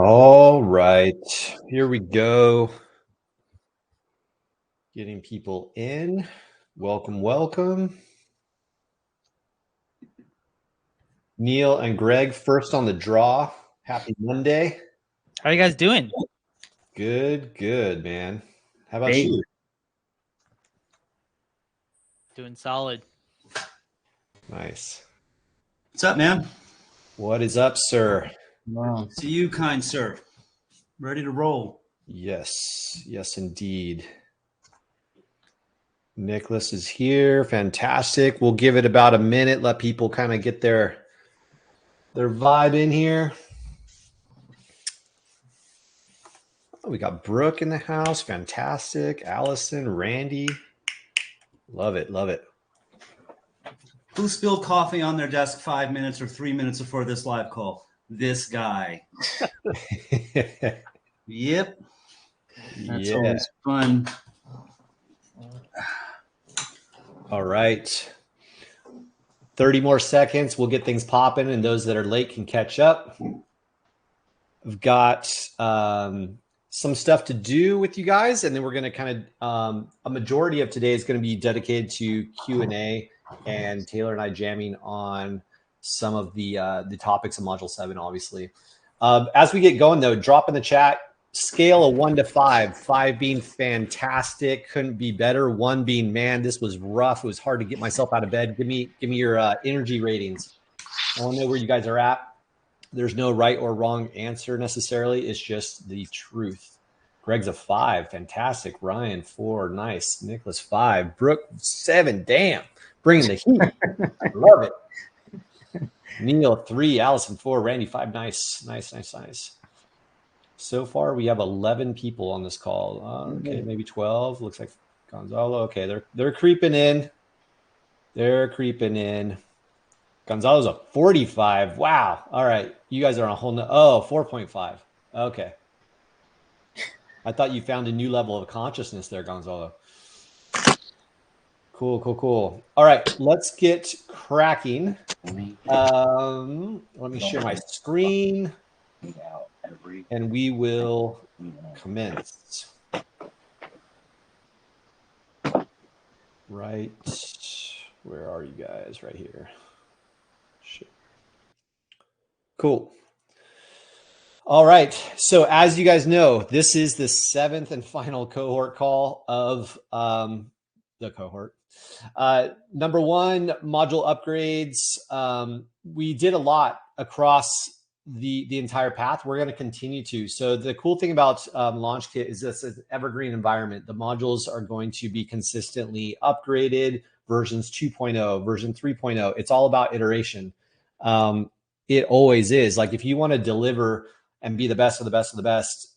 All right, here we go. Getting people in. Welcome, welcome. Neil and Greg first on the draw. Happy Monday. How are you guys doing? Good, man. How about Hey. you? Doing solid. Nice. What's up, man? What is up, sir? Wow. See you, kind sir. Ready to roll. Yes, indeed. Nicholas is here. Fantastic. We'll give it about a minute. Let people kind of get their vibe in here. Oh, we got Brooke in the house. Fantastic. Allison, Randy. Love it. Who spilled coffee on their desk 5 minutes or 3 minutes before this live call? This guy. Yep. That's always fun. All right. 30 more seconds. We'll get things popping, and those that are late can catch up. I've got some stuff to do with you guys, and then we're going to kind of a majority of today is going to be dedicated to Q&A and Taylor and I jamming on some of the topics of Module 7, obviously. As we get going, though, drop in the chat. Scale of 1 to 5, 5 being fantastic, couldn't be better. 1 being, man, this was rough. It was hard to get myself out of bed. Give me your energy ratings. I want to know where you guys are at. There's no right or wrong answer necessarily. It's just the truth. Greg's a 5, fantastic. Ryan 4, nice. Nicholas 5, Brooke 7, damn, bringing the heat. I love it. Neil 3, Allison 4, Randy 5, nice. So far, we have 11 people on this call. Okay, maybe 12. Looks like Gonzalo. Okay, they're creeping in. Gonzalo's a 45. Wow. All right, you guys are on a whole. 4.5. Okay. I thought you found a new level of consciousness there, Gonzalo. Cool. All right, let's get cracking. Let me share my screen. And we will commence. Right. Where are you guys? Right here. Shit. Cool. All right. So as you guys know, this is the 7th and final cohort call of the cohort. Number 1, module upgrades. We did a lot across the entire path. We're going to continue to. So the cool thing about LaunchKit is this is an evergreen environment. The modules are going to be consistently upgraded, versions 2.0, version 3.0. It's all about iteration. It always is. Like if you want to deliver and be the best of the best of the best,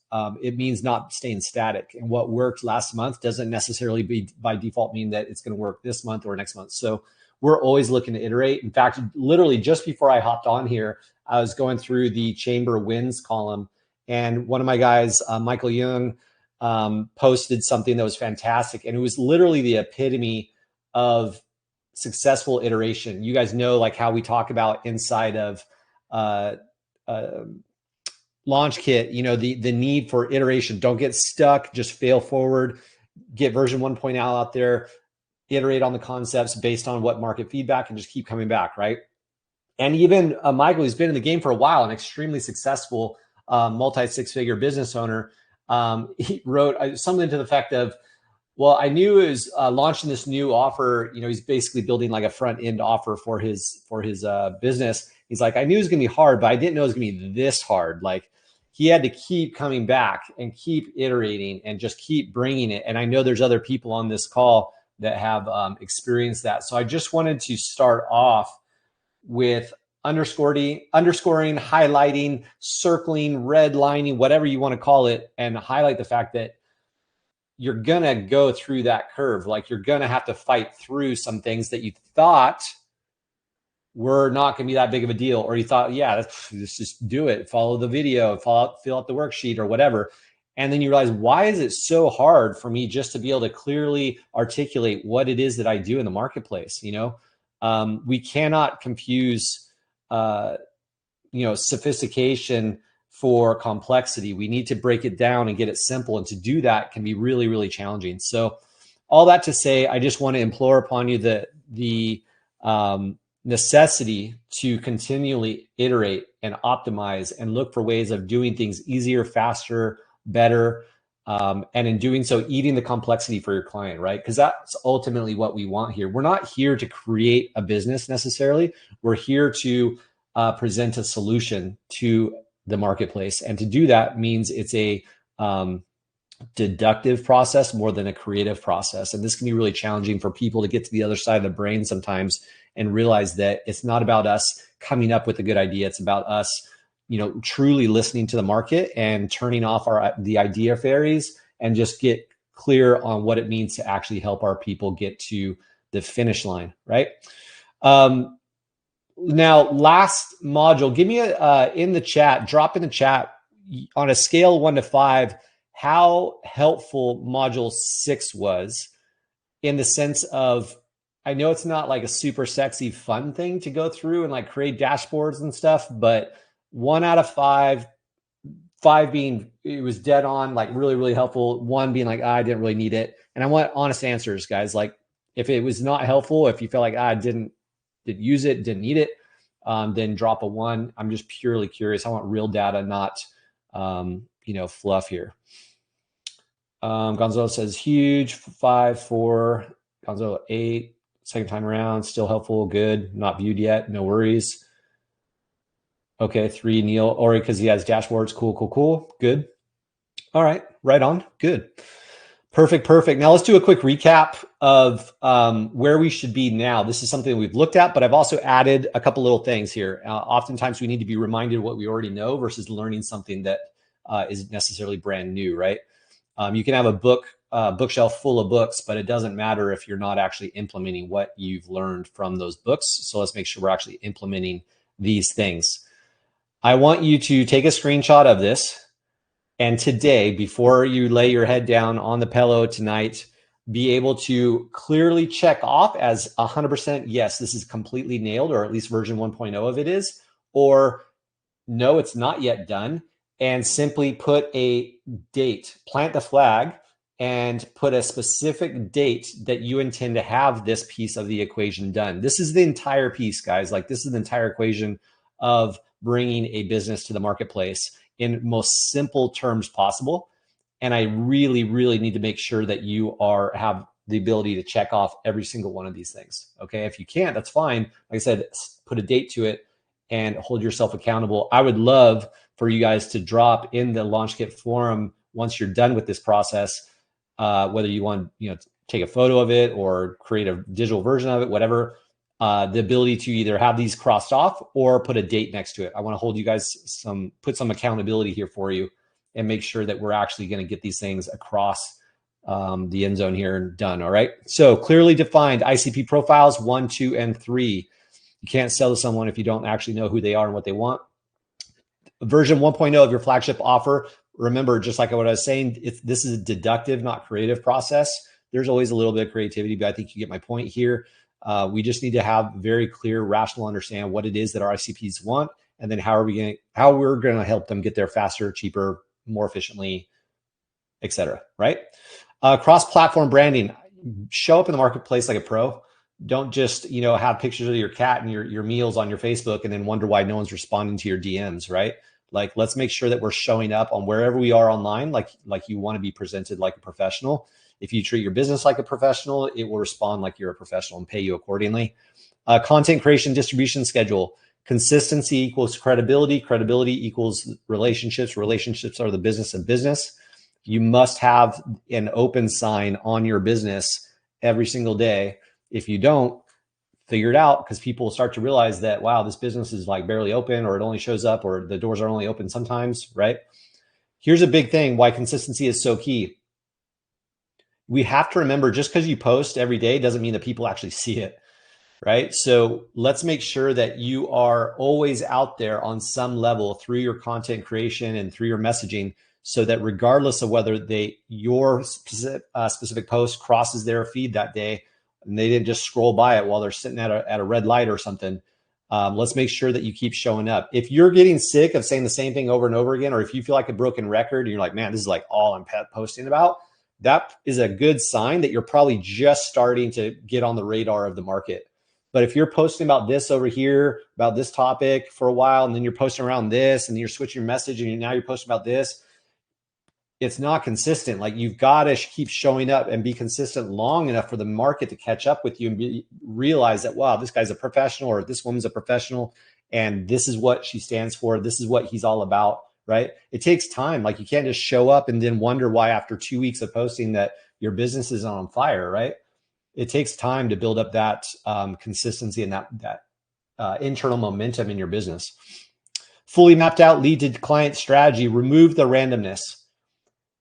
it means not staying static. And what worked last month doesn't necessarily be by default mean that it's going to work this month or next month. So we're always looking to iterate. In fact, literally just before I hopped on here, I was going through the chamber wins column, and one of my guys, Michael Young, posted something that was fantastic. And it was literally the epitome of successful iteration. You guys know like how we talk about inside of LaunchKit, you know, the need for iteration. Don't get stuck, just fail forward, get version 1.0 out there, iterate on the concepts based on what market feedback, and just keep coming back, right? And even Michael, who's been in the game for a while, an extremely successful multi-six-figure business owner, he wrote something to the effect of, well, I knew it was launching this new offer. You know, he's basically building like a front-end offer for his business. He's like, I knew it was going to be hard, but I didn't know it was going to be this hard. Like he had to keep coming back and keep iterating and just keep bringing it. And I know there's other people on this call that have experienced that. So I just wanted to start off with underscoring, highlighting, circling, redlining, whatever you want to call it, and highlight the fact that you're going to go through that curve. Like you're going to have to fight through some things that you thought were not going to be that big of a deal, or you thought, yeah, let's just do it, follow the video, fill out the worksheet or whatever. And then you realize, why is it so hard for me just to be able to clearly articulate what it is that I do in the marketplace? You know, we cannot confuse, sophistication for complexity. We need to break it down and get it simple. And to do that can be really, really challenging. So all that to say, I just want to implore upon you the necessity to continually iterate and optimize and look for ways of doing things easier, faster, better. And in doing so, eating the complexity for your client, right? Because that's ultimately what we want here. We're not here to create a business necessarily. We're here to present a solution to the marketplace. And to do that means it's a deductive process more than a creative process. And this can be really challenging for people to get to the other side of the brain sometimes and realize that it's not about us coming up with a good idea. It's about us, truly listening to the market and turning off the idea fairies and just get clear on what it means to actually help our people get to the finish line, right? Now, last module, give me in the chat, drop in the chat on a scale of 1 to 5, how helpful module 6 was, in the sense of, I know it's not like a super sexy fun thing to go through and like create dashboards and stuff, but 1 out of 5, 5 being it was dead on, like really, really helpful. 1 being like, I didn't really need it. And I want honest answers, guys. Like if it was not helpful, if you feel like I didn't use it, didn't need it, then drop a 1. I'm just purely curious. I want real data, not fluff here. Gonzalo says huge, 5, 4. Gonzalo 8. Second time around, still helpful, good. Not viewed yet, no worries. Okay, 3, Neil. Ori, because he has dashboards. Cool. Good. All right, right on. Good. Perfect. Now let's do a quick recap of where we should be now. This is something we've looked at, but I've also added a couple little things here. Oftentimes we need to be reminded of what we already know versus learning something that isn't necessarily brand new, right? You can have a bookshelf full of books, but it doesn't matter if you're not actually implementing what you've learned from those books. So let's make sure we're actually implementing these things. I want you to take a screenshot of this. And today, before you lay your head down on the pillow tonight, be able to clearly check off as 100%, yes, this is completely nailed, or at least version 1.0 of it is, or no, it's not yet done. And simply put a date, plant the flag, and put a specific date that you intend to have this piece of the equation done. This is the entire piece, guys. Like this is the entire equation of bringing a business to the marketplace in most simple terms possible. And I really, really need to make sure that you have the ability to check off every single one of these things. Okay. If you can't, that's fine. Like I said, put a date to it and hold yourself accountable. I would love for you guys to drop in the LaunchKit forum once you're done with this process, whether you want, take a photo of it or create a digital version of it, whatever, the ability to either have these crossed off or put a date next to it. I want to hold you guys put some accountability here for you and make sure that we're actually going to get these things across the end zone here and done. All right. So clearly defined ICP profiles 1, 2, and 3. You can't sell to someone if you don't actually know who they are and what they want. Version 1.0 of your flagship offer. Remember, just like what I was saying, this is a deductive, not creative process. There's always a little bit of creativity, but I think you get my point here. We just need to have very clear, rational understand what it is that our ICPs want, and then how we're going to help them get there faster, cheaper, more efficiently, etc. Right? Cross-platform branding. Show up in the marketplace like a pro. Don't just have pictures of your cat and your meals on your Facebook and then wonder why no one's responding to your DMs. Right? Like, let's make sure that we're showing up on wherever we are online, like you want to be presented like a professional. If you treat your business like a professional, it will respond like you're a professional and pay you accordingly. Content creation distribution schedule. Consistency equals credibility. Credibility equals relationships. Relationships are the business of business. You must have an open sign on your business every single day. If you don't, figure it out, because people will start to realize that, wow, this business is like barely open, or it only shows up, or the doors are only open sometimes, right? Here's a big thing why consistency is so key. We have to remember, just because you post every day doesn't mean that people actually see it, right? So let's make sure that you are always out there on some level through your content creation and through your messaging, so that regardless of whether your specific post crosses their feed that day, and they didn't just scroll by it while they're sitting at a red light or something, Let's make sure that you keep showing up. If you're getting sick of saying the same thing over and over again, or if you feel like a broken record and you're like, man, this is like all I'm posting about, that is a good sign that you're probably just starting to get on the radar of the market. But if you're posting about this over here, about this topic for a while, and then you're posting around this, and then you're switching your message, and now you're posting about this, it's not consistent. Like, you've got to keep showing up and be consistent long enough for the market to catch up with you and realize that, wow, this guy's a professional, or this woman's a professional, and this is what she stands for. This is what he's all about, right? It takes time. Like, you can't just show up and then wonder why after 2 weeks of posting that your business is on fire, right? It takes time to build up that consistency and that internal momentum in your business. Fully mapped out lead to client strategy. Remove the randomness.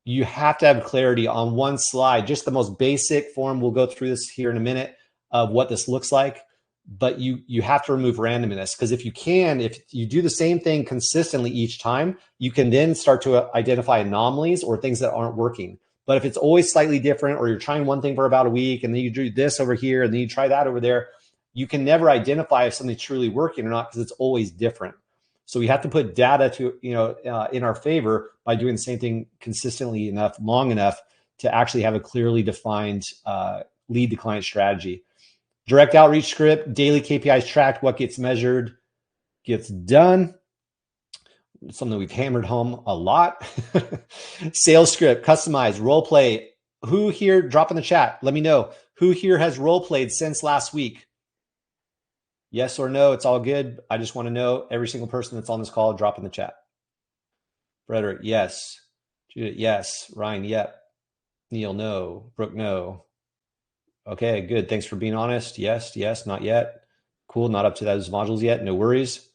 You have to have clarity on one slide, just the most basic form. We'll go through this here in a minute of what this looks like, but you have to remove randomness, because if you do the same thing consistently each time, you can then start to identify anomalies or things that aren't working. But if it's always slightly different, or you're trying one thing for about a week and then you do this over here and then you try that over there, you can never identify if something's truly working or not, because it's always different. So we have to put data in our favor by doing the same thing consistently enough, long enough to actually have a clearly defined lead to client strategy. Direct outreach script, daily KPIs tracked, what gets measured gets done. It's something we've hammered home a lot. Sales script, customized, role play. Who here, drop in the chat, let me know. Who here has role played since last week? Yes or no, it's all good. I just want to know. Every single person that's on this call, drop in the chat. Frederick, yes. Judith, yes. Ryan, yep. Neil, no. Brooke, no. Okay, good. Thanks for being honest. Yes, not yet. Cool, not up to those modules yet. No worries.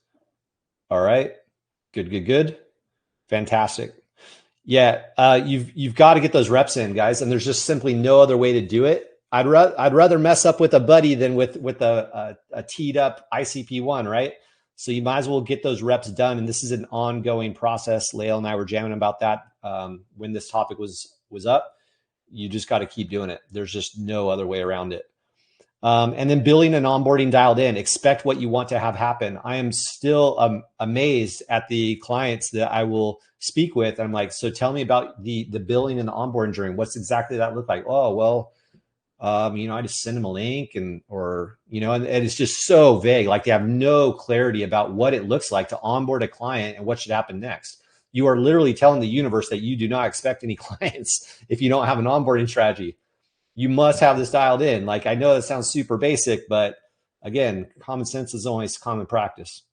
All right. Good. Fantastic. Yeah, you've got to get those reps in, guys, and there's just simply no other way to do it. I'd rather mess up with a buddy than with a teed up ICP1, right? So you might as well get those reps done. And this is an ongoing process. Lael and I were jamming about that when this topic was up. You just got to keep doing it. There's just no other way around it. And then billing and onboarding dialed in. Expect what you want to have happen. I am still amazed at the clients that I will speak with. I'm like, so tell me about the billing and the onboarding journey. What's exactly that look like? Oh, well, I just send them a link and it's just so vague. Like, they have no clarity about what it looks like to onboard a client and what should happen next. You are literally telling the universe that you do not expect any clients if you don't have an onboarding strategy. You must have this dialed in. Like, I know that sounds super basic, but again, common sense is always common practice.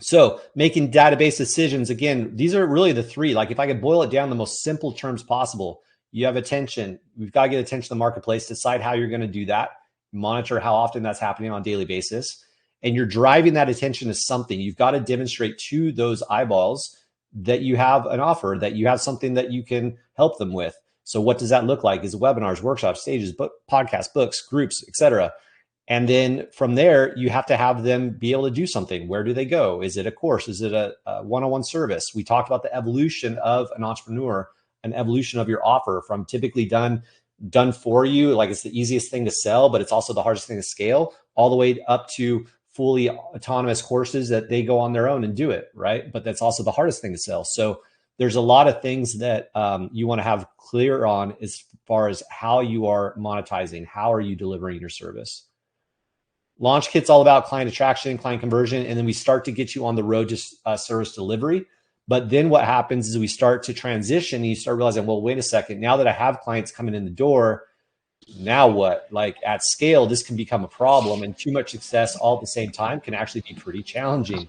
So making database decisions, again, these are really the three. Like, if I could boil it down the most simple terms possible, you have attention. We've got to get attention to the marketplace, decide how you're going to do that, monitor how often that's happening on a daily basis. And you're driving that attention to something. You've got to demonstrate to those eyeballs that you have an offer, that you have something that you can help them with. So what does that look like? Is it webinars, workshops, stages, podcasts, books, groups, etc. And then from there, you have to have them be able to do something. Where do they go? Is it a course? Is it a one-on-one service? We talked about the evolution of an entrepreneur, an evolution of your offer from typically done for you. Like, it's the easiest thing to sell, but it's also the hardest thing to scale, all the way up to fully autonomous courses that they go on their own and do it, right? But that's also the hardest thing to sell. So there's a lot of things that you want to have clear on as far as how you are monetizing. How are you delivering your service? Launch kit's all about client attraction, client conversion, and then we start to get you on the road to service delivery. But then what happens is we start to transition and you start realizing, well, wait a second, now that I have clients coming in the door, now what? Like, at scale, this can become a problem, and too much success all at the same time can actually be pretty challenging.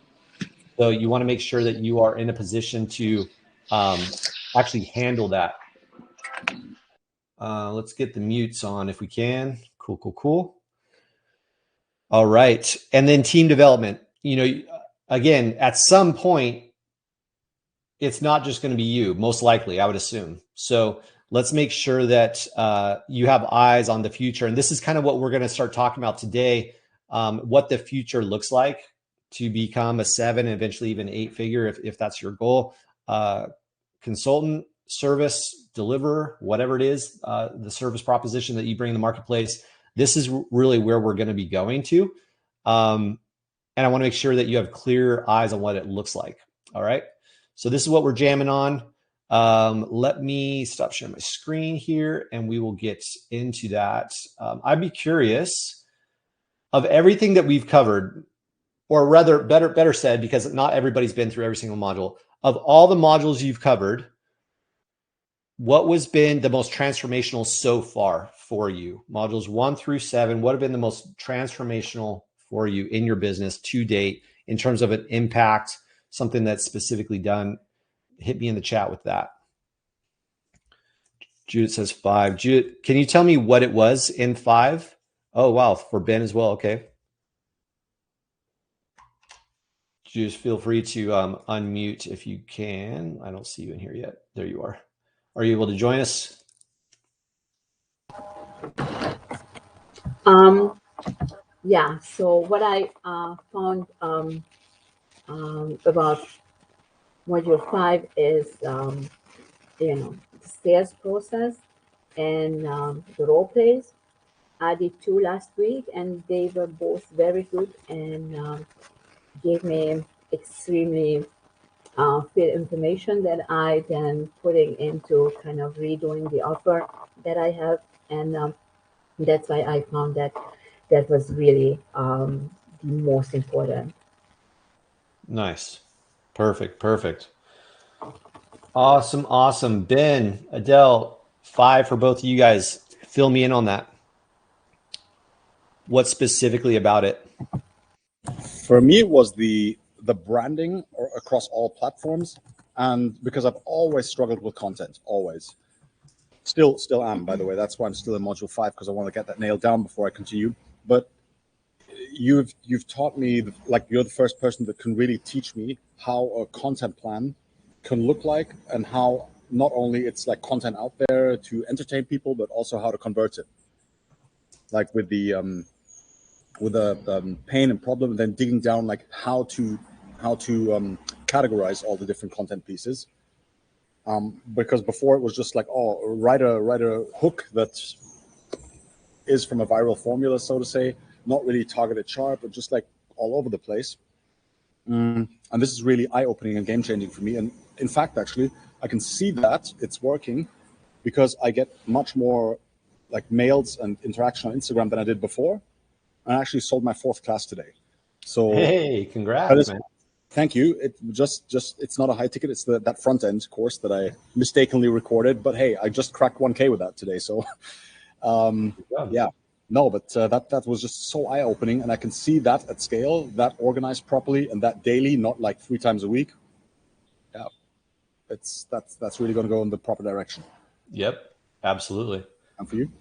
So you want to make sure that you are in a position to actually handle that. Let's get the mutes on if we can. Cool. All right. And then team development. Again, at some point, it's not just going to be you, most likely, I would assume. So let's make sure that you have eyes on the future. And this is kind of what we're going to start talking about today, what the future looks like to become a 7 and eventually even 8 figure, if that's your goal. Consultant, service, deliverer, whatever it is, the service proposition that you bring in the marketplace. This is really where we're going to be going to. and I want to make sure that you have clear eyes on what it looks like. All right. So this is what we're jamming on. Let me stop sharing my screen here and we will get into that. I'd be curious of everything that we've covered, or rather better said, because not everybody's been through every single module. Of all the modules you've covered, what has been the most transformational so far for you? Modules 1 through 7, what have been the most transformational for you in your business to date in terms of an impact, something that's specifically done? Hit me in the chat with that. Judith says 5. Judith, can you tell me what it was in 5? Oh, wow. For Ben as well. Okay. Judith, feel free to unmute if you can. I don't see you in here yet. There you are. Are you able to join us? Yeah, so what I found about module 5 is, the sales process and the role plays. I did 2 last week and they were both very good and gave me extremely fit information that I then putting into kind of redoing the offer that I have. And that's why I found that was really the most important. Nice. Perfect. Awesome. Ben, Adele, 5 for both of you guys. Fill me in on that. What specifically about it? For me, it was the branding across all platforms, and because I've always struggled with content, always. Still am, by the way. That's why I'm still in module 5, because I want to get that nailed down before I continue. But you've taught me, like, you're the first person that can really teach me how a content plan can look like, and how not only it's like content out there to entertain people, but also how to convert it. Like with the pain and problem, and then digging down, like how to categorize all the different content pieces. Because before it was just like, oh, write a hook that is from a viral formula, so to say, not really targeted sharp, but just like all over the place. And this is really eye-opening and game-changing for me. And in fact, actually, I can see that it's working because I get much more like mails and interaction on Instagram than I did before. I actually sold my 4th class today. So hey, congrats, man. Thank you. It just it's not a high ticket. It's that front end course that I mistakenly recorded. But hey, I just cracked 1K with that today. So yeah, no, but that was just so eye opening, and I can see that at scale, that organized properly, and that daily, not like 3 times a week. Yeah, that's really going to go in the proper direction. Yep, absolutely. And for you?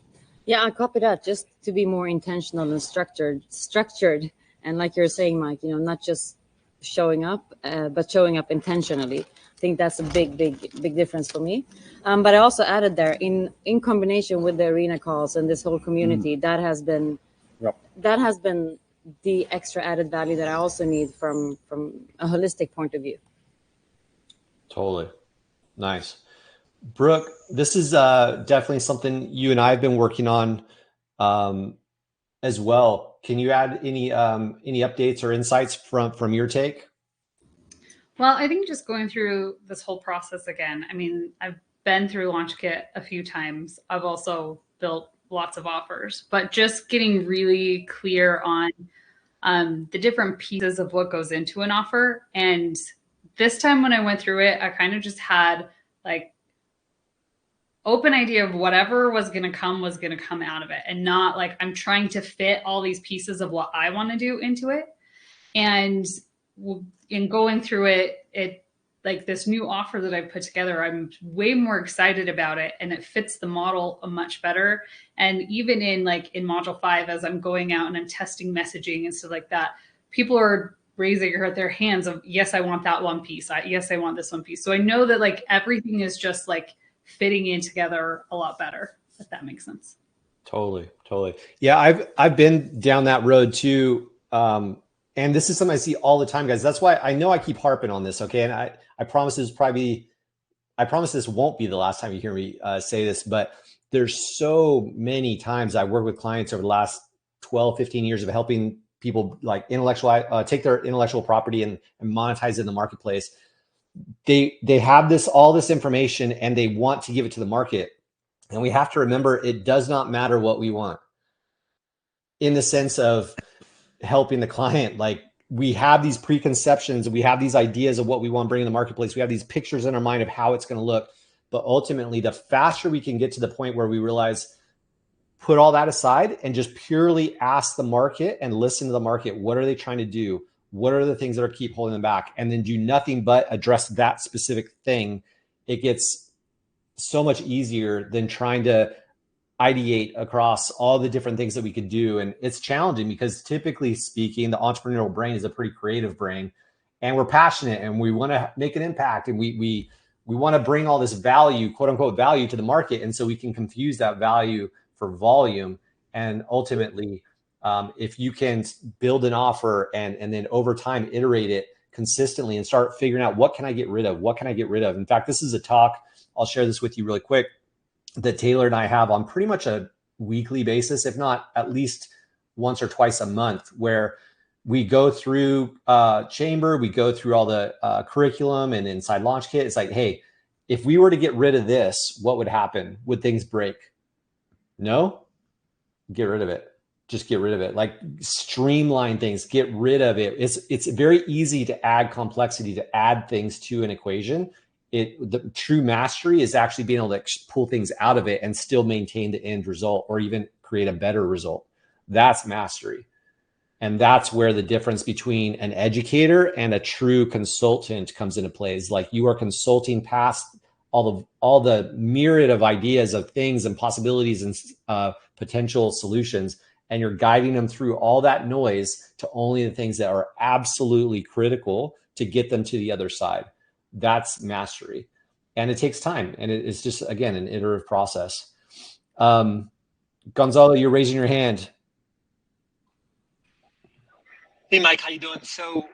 Yeah, I copy that, just to be more intentional and structured. And like you're saying, Mike, not just showing up, but showing up intentionally. I think that's a big difference for me. But I also added there, in combination with the arena calls and this whole community, that has been the extra added value that I also need from a holistic point of view. Totally. Nice. Brooke, this is definitely something you and I have been working on as well. Can you add any updates or insights from your take? Well, I think just going through this whole process again, I mean, I've been through LaunchKit a few times. I've also built lots of offers, but just getting really clear on the different pieces of what goes into an offer. And this time when I went through it, I kind of just had like open idea of whatever was going to come out of it, and not like I'm trying to fit all these pieces of what I want to do into it. And in going through it like this new offer that I've put together, I'm way more excited about it, and it fits the model much better. And even in module 5, as I'm going out and I'm testing messaging and stuff like that, people are raising their hands of, yes, I want that one piece. Yes, I want this one piece. So I know that like everything is just like fitting in together a lot better, if that makes sense. Totally. Yeah, I've been down that road too. And this is something I see all the time, guys. That's why I know I keep harping on this. Okay. And I promise this won't be the last time you hear me say this, but there's so many times I work with clients over the last 12, 15 years of helping people like take their intellectual property and monetize it in the marketplace. They have all this information and they want to give it to the market. And we have to remember, it does not matter what we want in the sense of helping the client. Like, we have these preconceptions, we have these ideas of what we want to bring in the marketplace. We have these pictures in our mind of how it's going to look. But ultimately, the faster we can get to the point where we realize, put all that aside and just purely ask the market and listen to the market. What are they trying to do? What are the things that are keep holding them back? And then do nothing but address that specific thing. It gets so much easier than trying to ideate across all the different things that we could do. And it's challenging because, typically speaking, the entrepreneurial brain is a pretty creative brain, and we're passionate and we want to make an impact, and we want to bring all this value, quote unquote value, to the market. And so we can confuse that value for volume. And ultimately, if you can build an offer and then over time iterate it consistently and start figuring out, what can I get rid of? What can I get rid of? In fact, this is a talk, I'll share this with you really quick, that Taylor and I have on pretty much a weekly basis, if not at least once or twice a month, where we go through Chamber, we go through all the curriculum and inside LaunchKit. It's like, hey, if we were to get rid of this, what would happen? Would things break? No, get rid of it. Just get rid of it. Like, streamline things, get rid of it. It's very easy to add complexity, to add things to an equation. The true mastery is actually being able to pull things out of it and still maintain the end result, or even create a better result. That's mastery. And that's where the difference between an educator and a true consultant comes into play. Is like, you are consulting past all the myriad of ideas of things and possibilities and potential solutions, and you're guiding them through all that noise to only the things that are absolutely critical to get them to the other side. That's mastery. And it takes time. And it's just, again, an iterative process. Gonzalo, you're raising your hand. Hey Mike, how you doing? So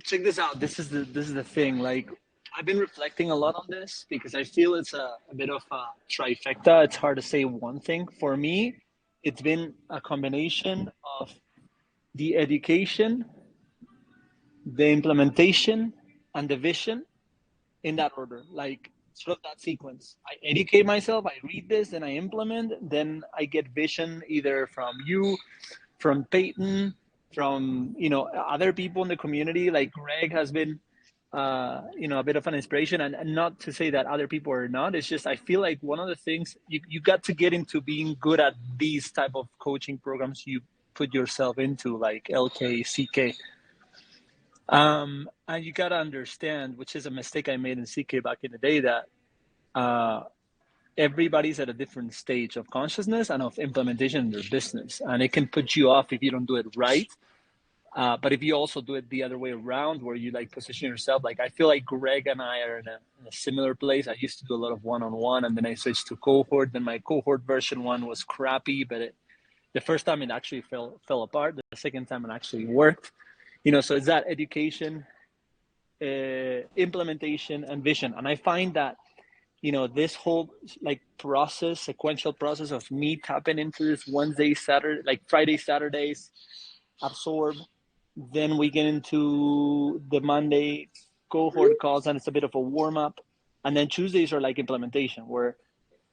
check this out. This is the thing. Like, I've been reflecting a lot on this because I feel it's a bit of a trifecta. It's hard to say one thing. For me, it's been a combination of the education, the implementation, and the vision, in that order, like sort of that sequence. I educate myself, I read this, and I implement. Then I get vision either from you, from Peyton, from other people in the community. Like Greg has been a bit of an inspiration, and not to say that other people are not. It's just, I feel like one of the things you got to get into being good at these type of coaching programs you put yourself into, like LK, CK. And you got to understand, which is a mistake I made in CK back in the day, that everybody's at a different stage of consciousness and of implementation in their business. And it can put you off if you don't do it right. But if you also do it the other way around, where you like position yourself, like I feel like Greg and I are in a similar place. I used to do a lot of one-on-one, and then I switched to Cohort. Then my Cohort version 1 was crappy, but the first time it actually fell apart. The second time it actually worked. So it's that education, implementation, and vision. And I find that, this whole like sequential process of me tapping into this Wednesday, Saturday, like Friday, Saturdays, absorb. Then we get into the Monday Cohort calls, and it's a bit of a warm up. And then Tuesdays are like implementation, where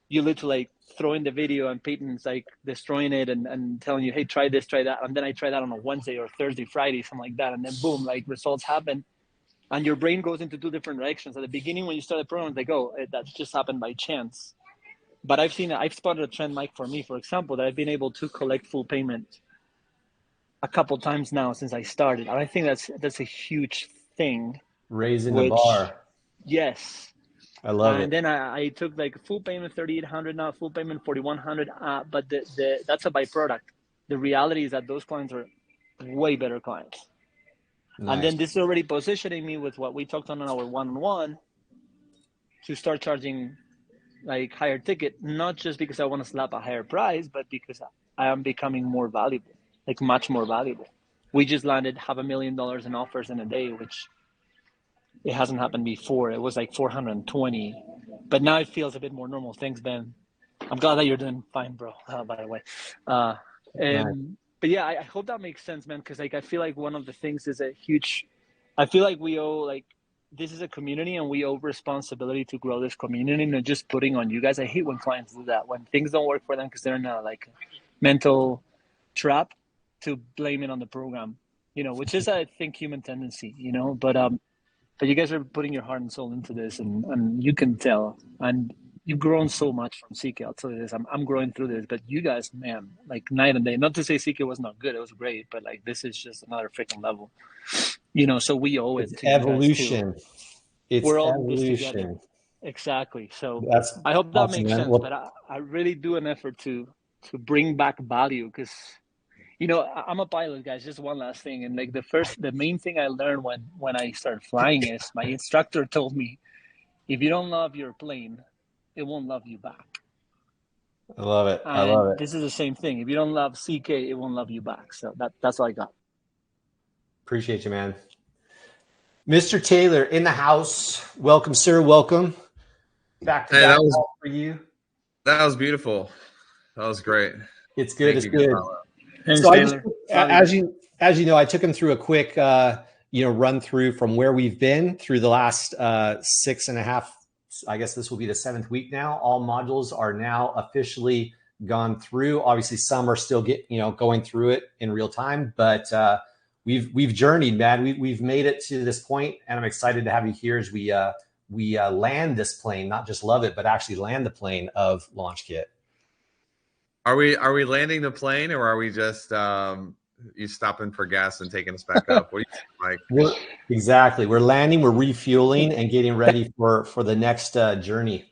you literally like throw in the video and Peyton's like destroying it and telling you, hey, try this, try that. And then I try that on a Wednesday or Thursday, Friday, something like that. And then boom, like results happen. And your brain goes into two different directions. At the beginning, when you start the program, it's like, oh, that just happened by chance. But I've spotted a trend, Mike, for me, for example, that I've been able to collect full payment a couple times now since I started. And I think that's a huge thing. Raising the bar. Yes. I love it. And then I took like full payment 3,800, now full payment 4,100. But that's a byproduct. The reality is that those clients are way better clients. Nice. And then this is already positioning me with what we talked on our one-on-one to start charging like higher ticket, not just because I want to slap a higher price, but because I am becoming more valuable, like much more valuable. We just landed $500,000 in offers in a day, which it hasn't happened before. It was like 420, but now it feels a bit more normal. Thanks, Ben. I'm glad that you're doing fine, bro. By the way, Nice. but yeah, I hope that makes sense, man. Because like I feel like one of the things is a huge. I feel like we owe like this is a community, and we owe responsibility to grow this community, and not just putting on you guys. I hate when clients do that when things don't work for them because they're in a like mental trap to blame it on the program. Which is I think human tendency. But you guys are putting your heart and soul into this, and you can tell, and you've grown so much from CK. I'll tell you this, I'm growing through this, but you guys, man, like night and day. Not to say CK was not good; it was great, but like this is just another freaking level. So we owe it It's to you guys too. evolution. It's We're all in this together. evolution. Exactly. So That's I hope that awesome, makes man. sense. But I really do an effort to bring back value because I'm a pilot, guys. Just one last thing, and like the main thing I learned when I started flying is my instructor told me, if you don't love your plane, it won't love you back. I love it. I And love it. this is the same thing. If you don't love CK, it won't love you back. So that's all I got. Appreciate you, man. Mr. Taylor in the house. Welcome, sir. Welcome. Back to Hey, back that was call for you. that was beautiful. That was great. It's good. Thank It's you, good. Gonzalo. Thanks, So Taylor. as you know, I took him through a quick run through from where we've been through the last 6.5. I guess this will be the 7th week now. All modules are now officially gone through. Obviously, some are still going through it in real time, but we've journeyed, man. We've made it to this point, and I'm excited to have you here as we land this plane, not just love it, but actually land the plane of LaunchKit. Are we landing the plane, or are we just you stopping for gas and taking us back up? What do you think, Mike? Exactly. We're landing, we're refueling, and getting ready for the next journey.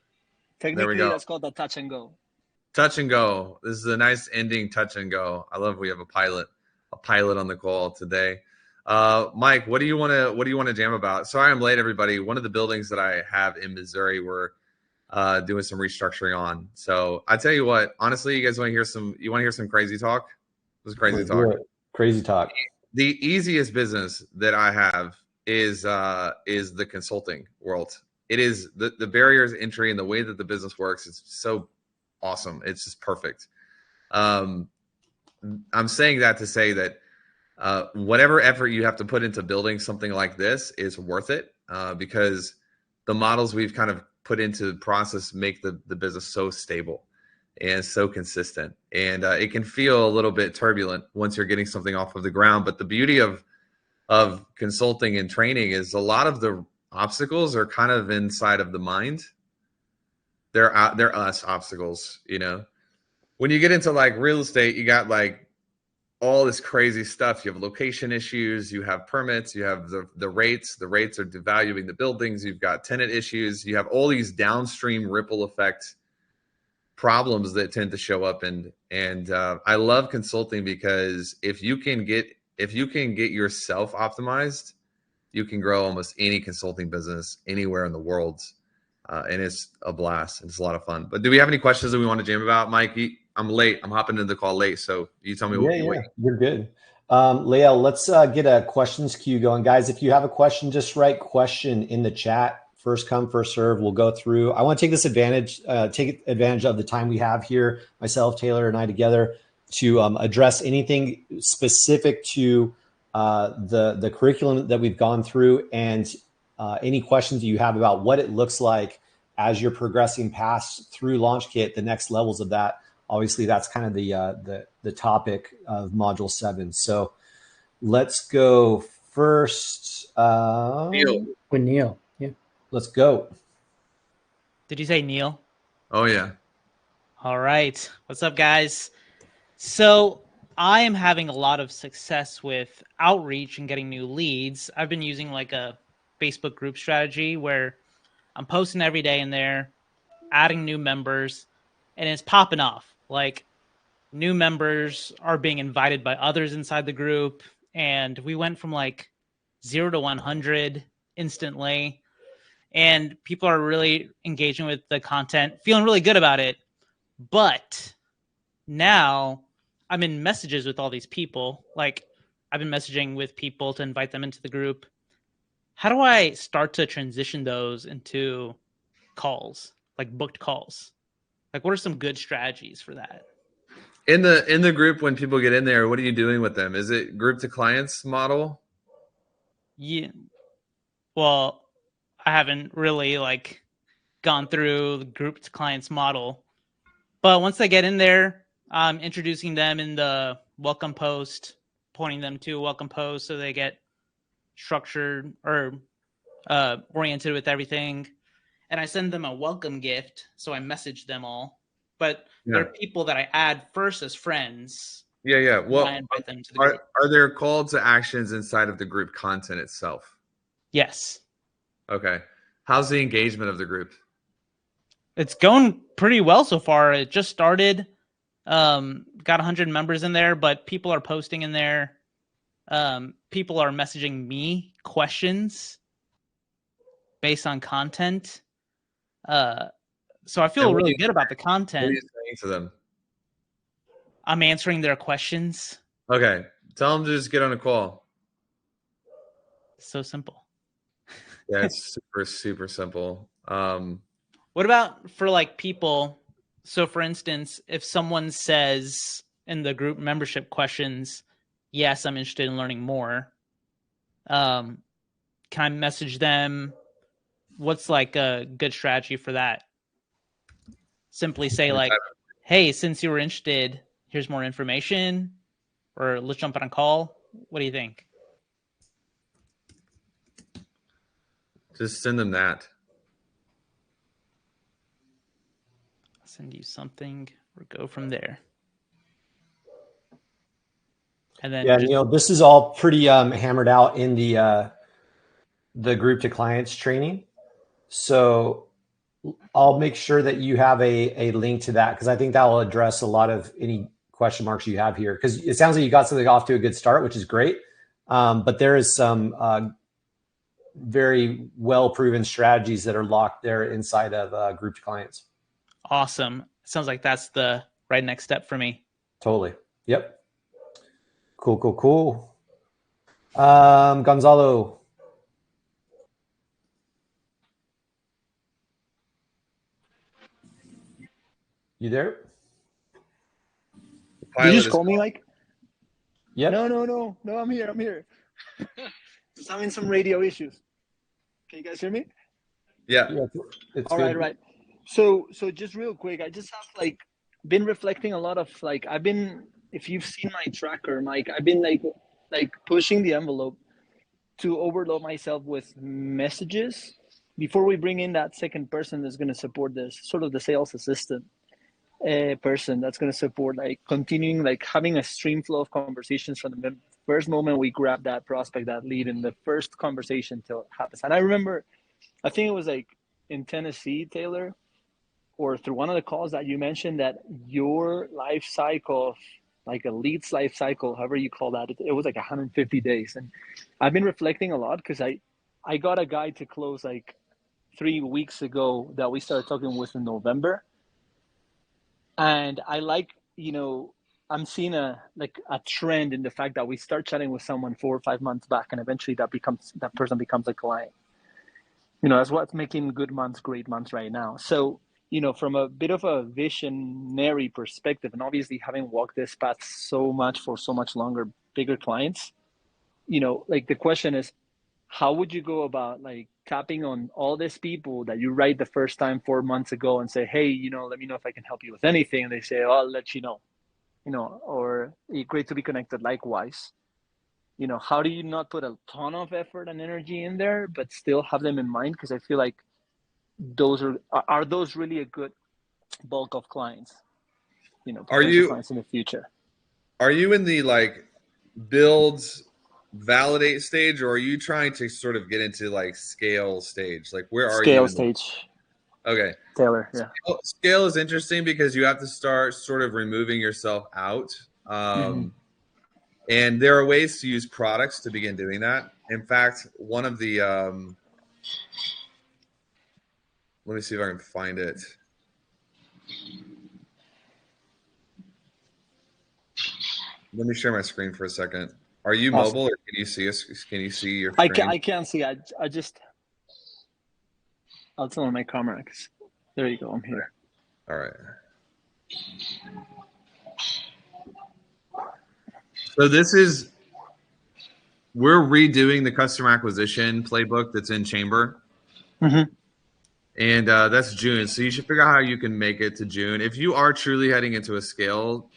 Technically, go. that's called the touch and go. Touch and go. This is a nice ending. Touch and go. I love we have a pilot on the call today. Mike, what do you want to jam about? Sorry I'm late, everybody. One of the buildings that I have in Missouri, we're doing some restructuring on. So I tell you what, honestly, you guys want to hear some crazy talk? This is crazy talk. Crazy talk. The easiest business that I have is the consulting world. It is the barriers to entry and the way that the business works is so awesome. It's just perfect. I'm saying that to say that whatever effort you have to put into building something like this is worth it because the models we've kind of put into process make the business so stable and so consistent. And it can feel a little bit turbulent once you're getting something off of the ground. But the beauty of consulting and training is a lot of the obstacles are kind of inside of the mind. They're us obstacles, When you get into like real estate, you got like all this crazy stuff. You have location issues, you have permits, you have the rates. The rates are devaluing the buildings. You've got tenant issues. You have all these downstream ripple effect problems that tend to show up. And I love consulting because if you can get yourself optimized, you can grow almost any consulting business anywhere in the world. And it's a blast. It's a lot of fun. But do we have any questions that we want to jam about, Mike? I'm late. I'm hopping into the call late. So you tell me what you wait. You're good. Leah, let's get a questions queue going. Guys, if you have a question, just write question in the chat. First come, first serve. We'll go through. I want to take advantage of the time we have here, myself, Taylor, and I together to address anything specific to the curriculum that we've gone through and any questions you have about what it looks like as you're progressing past through LaunchKit, the next levels of that. Obviously, that's kind of the topic of Module 7. So let's go first. With Neil. Yeah. Let's go. Did you say Neil? Oh, yeah. All right. What's up, guys? So I am having a lot of success with outreach and getting new leads. I've been using like a Facebook group strategy where I'm posting every day in there, adding new members, and it's popping off. Like new members are being invited by others inside the group. And we went from like 0 to 100 instantly. And people are really engaging with the content, feeling really good about it. But now I'm in messages with all these people. Like I've been messaging with people to invite them into the group. How do I start to transition those into calls, like booked calls? Like what are some good strategies for that? In the group, when people get in there, what are you doing with them? Is it group to clients model? Yeah. Well, I haven't really like gone through the group to clients model, but once they get in there, I'm introducing them in the welcome post, pointing them to a welcome post so they get structured or oriented with everything. And I send them a welcome gift, so I message them all. But Yeah. they're people that I add first as friends. Yeah. I Well, invite them to the group. are there call to actions inside of the group content itself? Yes. Okay. How's the engagement of the group? It's going pretty well so far. It just started. Got 100 members in there, but people are posting in there. People are messaging me questions based on content. So I feel really good about the What are content. you saying to them? I'm answering their questions. Okay. Tell them to just get on a call. So simple. Yeah, it's super, super simple. What about for like people? So for instance, if someone says in the group membership questions, yes, I'm interested in learning more. Can I message them? What's like a good strategy for that? Simply say like, hey, since you were interested, here's more information, or let's jump on a call. What do you think? Just send them that. I'll send you something or go from there. And then Yeah, Neil, this is all pretty hammered out in the group to clients training. So I'll make sure that you have a link to that, because I think that will address a lot of any question marks you have here. Because it sounds like you got something off to a good start, which is great. But there is some very well proven strategies that are locked there inside of group to clients. Awesome. Sounds like that's the right next step for me. Totally. Yep. Cool. Gonzalo. You there? Did you just call me, Mike? Yep. No, I'm here. Just having some radio issues. Can you guys hear me? Yeah. It's All good. right. So just real quick, I just have like been reflecting a lot of like if you've seen my tracker, Mike, I've been like pushing the envelope to overload myself with messages before we bring in that second person that's going to support this, sort of the sales assistant person that's going to support like continuing like having a stream flow of conversations from the first moment we grab that prospect, that lead, in the first conversation till it happens. And I remember, I think it was like in Tennessee, Taylor, or through one of the calls that you mentioned that your life cycle, like a lead's life cycle, however you call that, it was like 150 days. And I've been reflecting a lot because I got a guy to close like 3 weeks ago that we started talking with in November. And I like, I'm seeing a trend in the fact that we start chatting with someone 4 or 5 months back, and eventually that person becomes a client. That's what's making good months great months right now. So, from a bit of a visionary perspective, and obviously having walked this path so much for so much longer, bigger clients, like the question is, how would you go about like tapping on all these people that you write the first time 4 months ago and say, hey, let me know if I can help you with anything. And they say, oh, I'll let you know, or great to be connected likewise. How do you not put a ton of effort and energy in there, but still have them in mind? Because I feel like those are those really a good bulk of clients, potential clients in the future? Are you in the like build, validate stage, or are you trying to sort of get into like scale stage? Like where are you? Scale stage. Okay. Taylor, yeah. Scale is interesting because you have to start sort of removing yourself out. And there are ways to use products to begin doing that. In fact, one of the, let me see if I can find it. Let me share my screen for a second. Are you mobile, or can you see us? Can you see your screen? I can't see. I'll turn on my camera. There you go. I'm here. All right. So we're redoing the customer acquisition playbook that's in Chamber. Mm-hmm. And that's June. So you should figure out how you can make it to June. If you are truly heading into a scale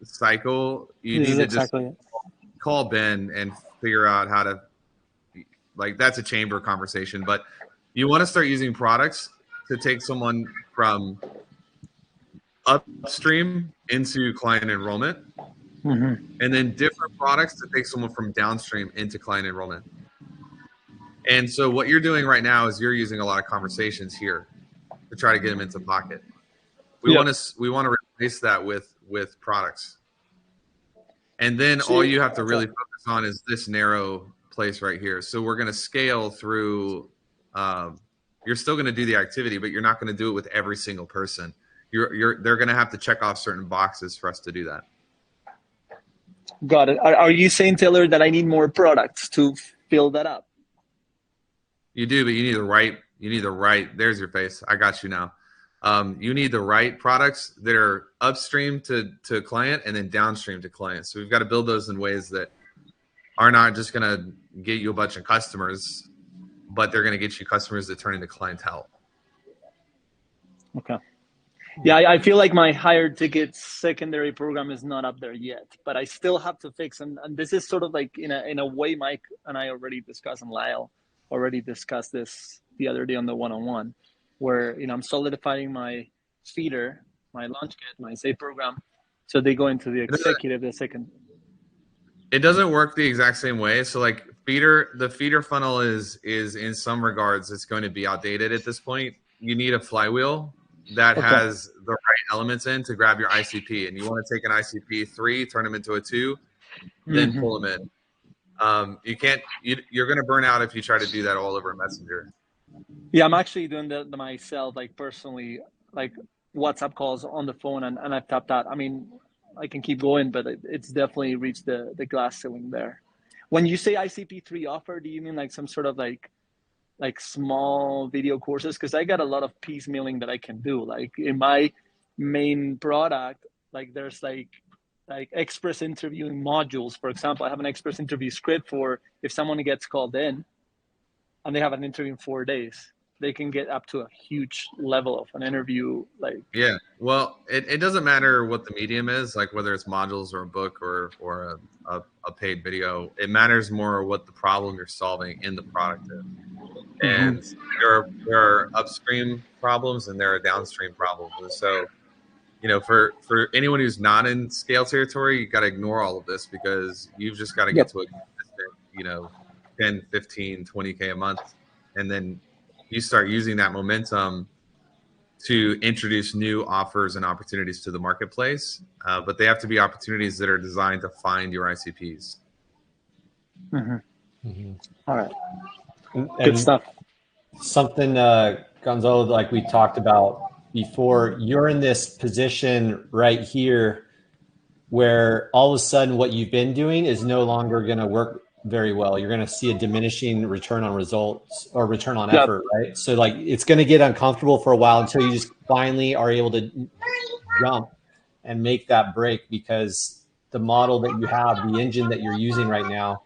cycle, you need to just call Ben and figure out how to, like, that's a Chamber conversation. But you want to start using products to take someone from upstream into client enrollment, and then different products to take someone from downstream into client enrollment. And so what you're doing right now is you're using a lot of conversations here to try to get them into pocket. We want to replace that with products. And then all you have to really focus on is this narrow place right here. So we're going to scale through, you're still going to do the activity, but you're not going to do it with every single person. They're going to have to check off certain boxes for us to do that. Got it. Are you saying, Taylor, that I need more products to fill that up? You do, but you need the right, there's your face. I got you now. You need the right products that are upstream to client and then downstream to client. So we've got to build those in ways that are not just going to get you a bunch of customers, but they're going to get you customers that turn into clientele. Okay. Yeah, I feel like my higher ticket secondary program is not up there yet, but I still have to fix. And this is sort of like in a way, Mike and I already discussed, and Lyle already discussed this the other day on the one-on-one, where I'm solidifying my feeder, my launch kit, my SAFE program, so they go into the executive the second. It doesn't work the exact same way. So like the feeder funnel is in some regards it's going to be outdated at this point. You need a flywheel that has the right elements in to grab your ICP, and you want to take an ICP 3, turn them into a 2, then pull them in. You're going to burn out if you try to do that all over Messenger. Yeah, I'm actually doing that myself, like personally, like WhatsApp calls on the phone, and I've tapped out. I mean, I can keep going, but it's definitely reached the glass ceiling there. When you say ICP3 offer, do you mean like some sort of like small video courses? Because I got a lot of piecemealing that I can do. Like in my main product, like there's like express interviewing modules. For example, I have an express interview script for if someone gets called in and they have an interview in 4 days, they can get up to a huge level of an interview. Like, yeah, well, it doesn't matter what the medium is, like whether it's modules or a book or a paid video. It matters more what the problem you're solving in the product is. And there are upstream problems and there are downstream problems. And so, for anyone who's not in scale territory, you got to ignore all of this because you've just got to get to a consistent, 10, 15, 20K a month. And then you start using that momentum to introduce new offers and opportunities to the marketplace. But they have to be opportunities that are designed to find your ICPs. All right. Good stuff. Something, Gonzalo, like we talked about before, you're in this position right here where all of a sudden what you've been doing is no longer going to work very well. You're going to see a diminishing return on results or return on effort, right? So like it's going to get uncomfortable for a while until you just finally are able to jump and make that break, because the model that you have, the engine that you're using right now,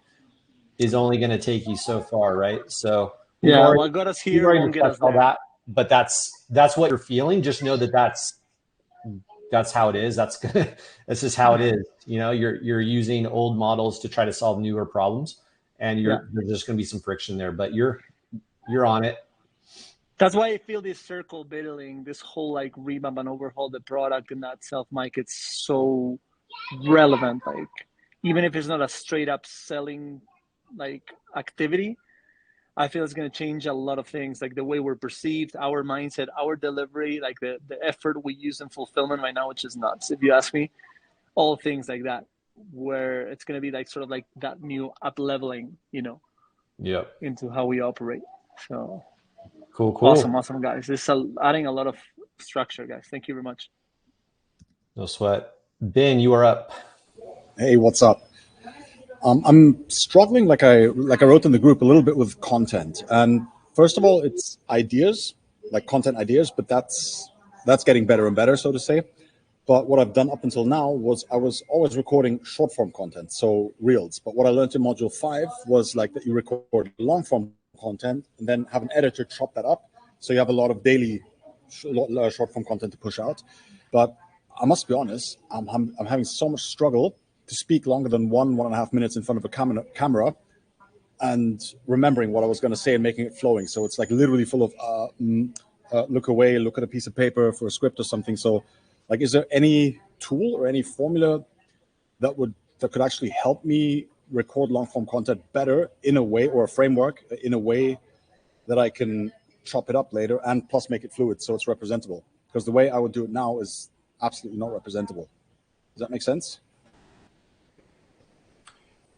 is only going to take you so far, right? So what got us here won't get us there. That, but that's what you're feeling. Just know that that's how it is. That's just how it is. You're using old models to try to solve newer problems, and there's just going to be some friction there. But you're on it. That's why I feel this circle building, this whole like revamp and overhaul the product in that self, Mike. It's so relevant. Like even if it's not a straight up selling like activity, I feel it's going to change a lot of things, like the way we're perceived, our mindset, our delivery, like the effort we use in fulfillment right now, which is nuts, if you ask me. All things like that, where it's going to be like sort of like that new up leveling, into how we operate. So cool. Awesome, guys. This is adding a lot of structure, guys. Thank you very much. No sweat. Ben, you are up. Hey, what's up? I'm struggling, like I wrote in the group, a little bit with content. And first of all, it's ideas, like content ideas, but that's getting better and better, so to say. But what I've done up until now was I was always recording short form content, so reels. But what I learned in module 5 was like that you record long form content and then have an editor chop that up. So you have a lot of daily short form content to push out. But I must be honest, I'm having so much struggle to speak longer than 1.5 minutes in front of a camera and remembering what I was going to say and making it flowing. So it's like literally full of look away, look at a piece of paper for a script or something. So like, is there any tool or any formula that could actually help me record long form content better in a way, or a framework in a way that I can chop it up later and plus make it fluid so it's representable? Because the way I would do it now is absolutely not representable. Does that make sense?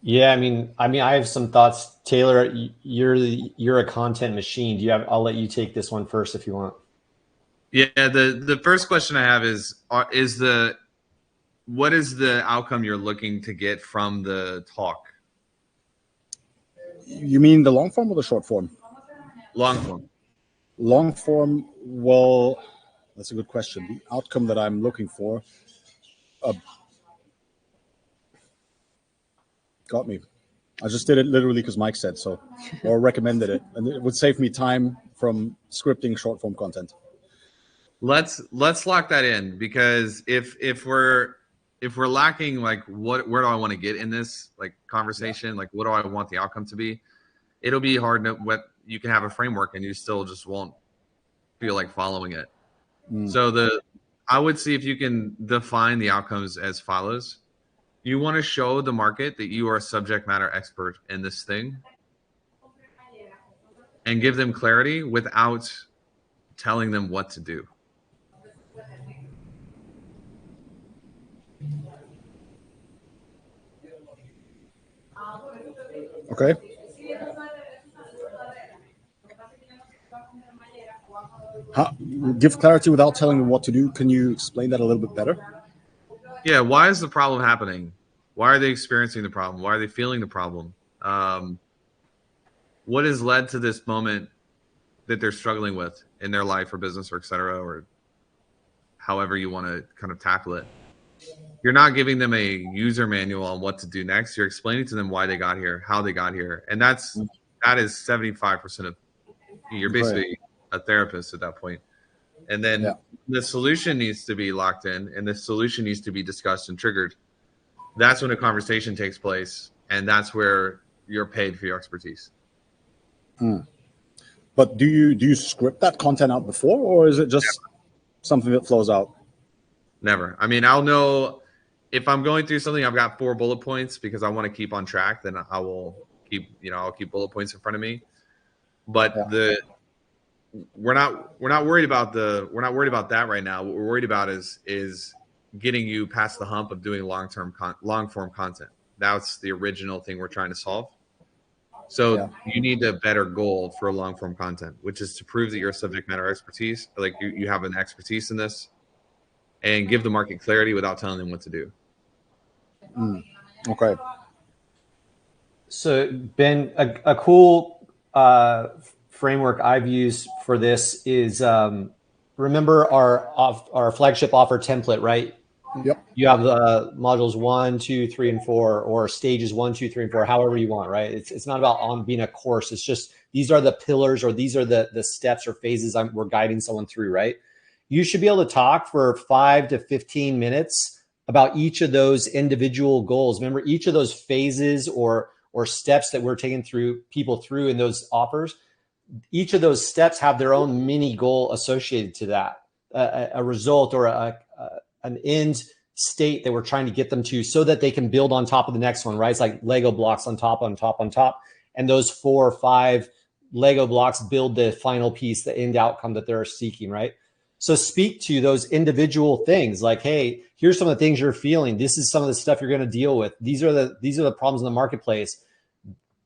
Yeah, I mean, I have some thoughts. Taylor, you're a content machine. I'll let you take this one first if you want. Yeah, the first question I have is what is the outcome you're looking to get from the talk? You mean the long form or the short form? Long form. Long form, well, that's a good question. The outcome that I'm looking for got me. I just did it literally because Mike said so, or recommended it, and it would save me time from scripting short form content. Let's lock that in, because if we're lacking, like, where do I want to get in this like conversation? Like, what do I want the outcome to be? It'll be hard to you can have a framework and you still just won't feel like following it. So I would see if you can define the outcomes as follows. You want to show the market that you are a subject matter expert in this thing and give them clarity without telling them what to do. Okay. Give clarity without telling them what to do. Can you explain that a little bit better? Yeah, why is the problem happening? Why are they experiencing the problem? Why are they feeling the problem? What has led to this moment that they're struggling with in their life or business or et cetera, or however you want to kind of tackle it? You're not giving them a user manual on what to do next. You're explaining to them why they got here, how they got here. And that is 75% of, you're basically a therapist at that point. And then the solution needs to be locked in, and the solution needs to be discussed and triggered. That's when a conversation takes place, and that's where you're paid for your expertise. But do you script that content out before, or is it just something that flows out? Never. I mean, I'll know if I'm going through something, I've got 4 bullet points because I want to keep on track, then I will keep, I'll keep bullet points in front of me. But we're not worried about that right now. What we're worried about is getting you past the hump of doing long form content. That's the original thing we're trying to solve. So you need a better goal for long form content, which is to prove that you're a subject matter expertise, like you have an expertise in this, and give the market clarity without telling them what to do. Okay. So Ben, a cool framework I've used for this is remember our flagship offer template, right? Yep. You have modules 1, 2, 3, and 4, or stages 1, 2, 3, and 4, however you want, right? It's not about being a course. It's just these are the pillars, or these are the steps or phases we're guiding someone through, right? You should be able to talk for 5 to 15 minutes about each of those individual goals. Remember, each of those phases or steps that we're taking people through in those offers, each of those steps have their own mini goal associated to that, a result or an end state that we're trying to get them to, so that they can build on top of the next one, right? It's like Lego blocks on top, on top, on top. And those 4 or 5 Lego blocks build the final piece, the end outcome that they're seeking, right? So speak to those individual things like, hey, here's some of the things you're feeling. This is some of the stuff you're going to deal with. These are the problems in the marketplace.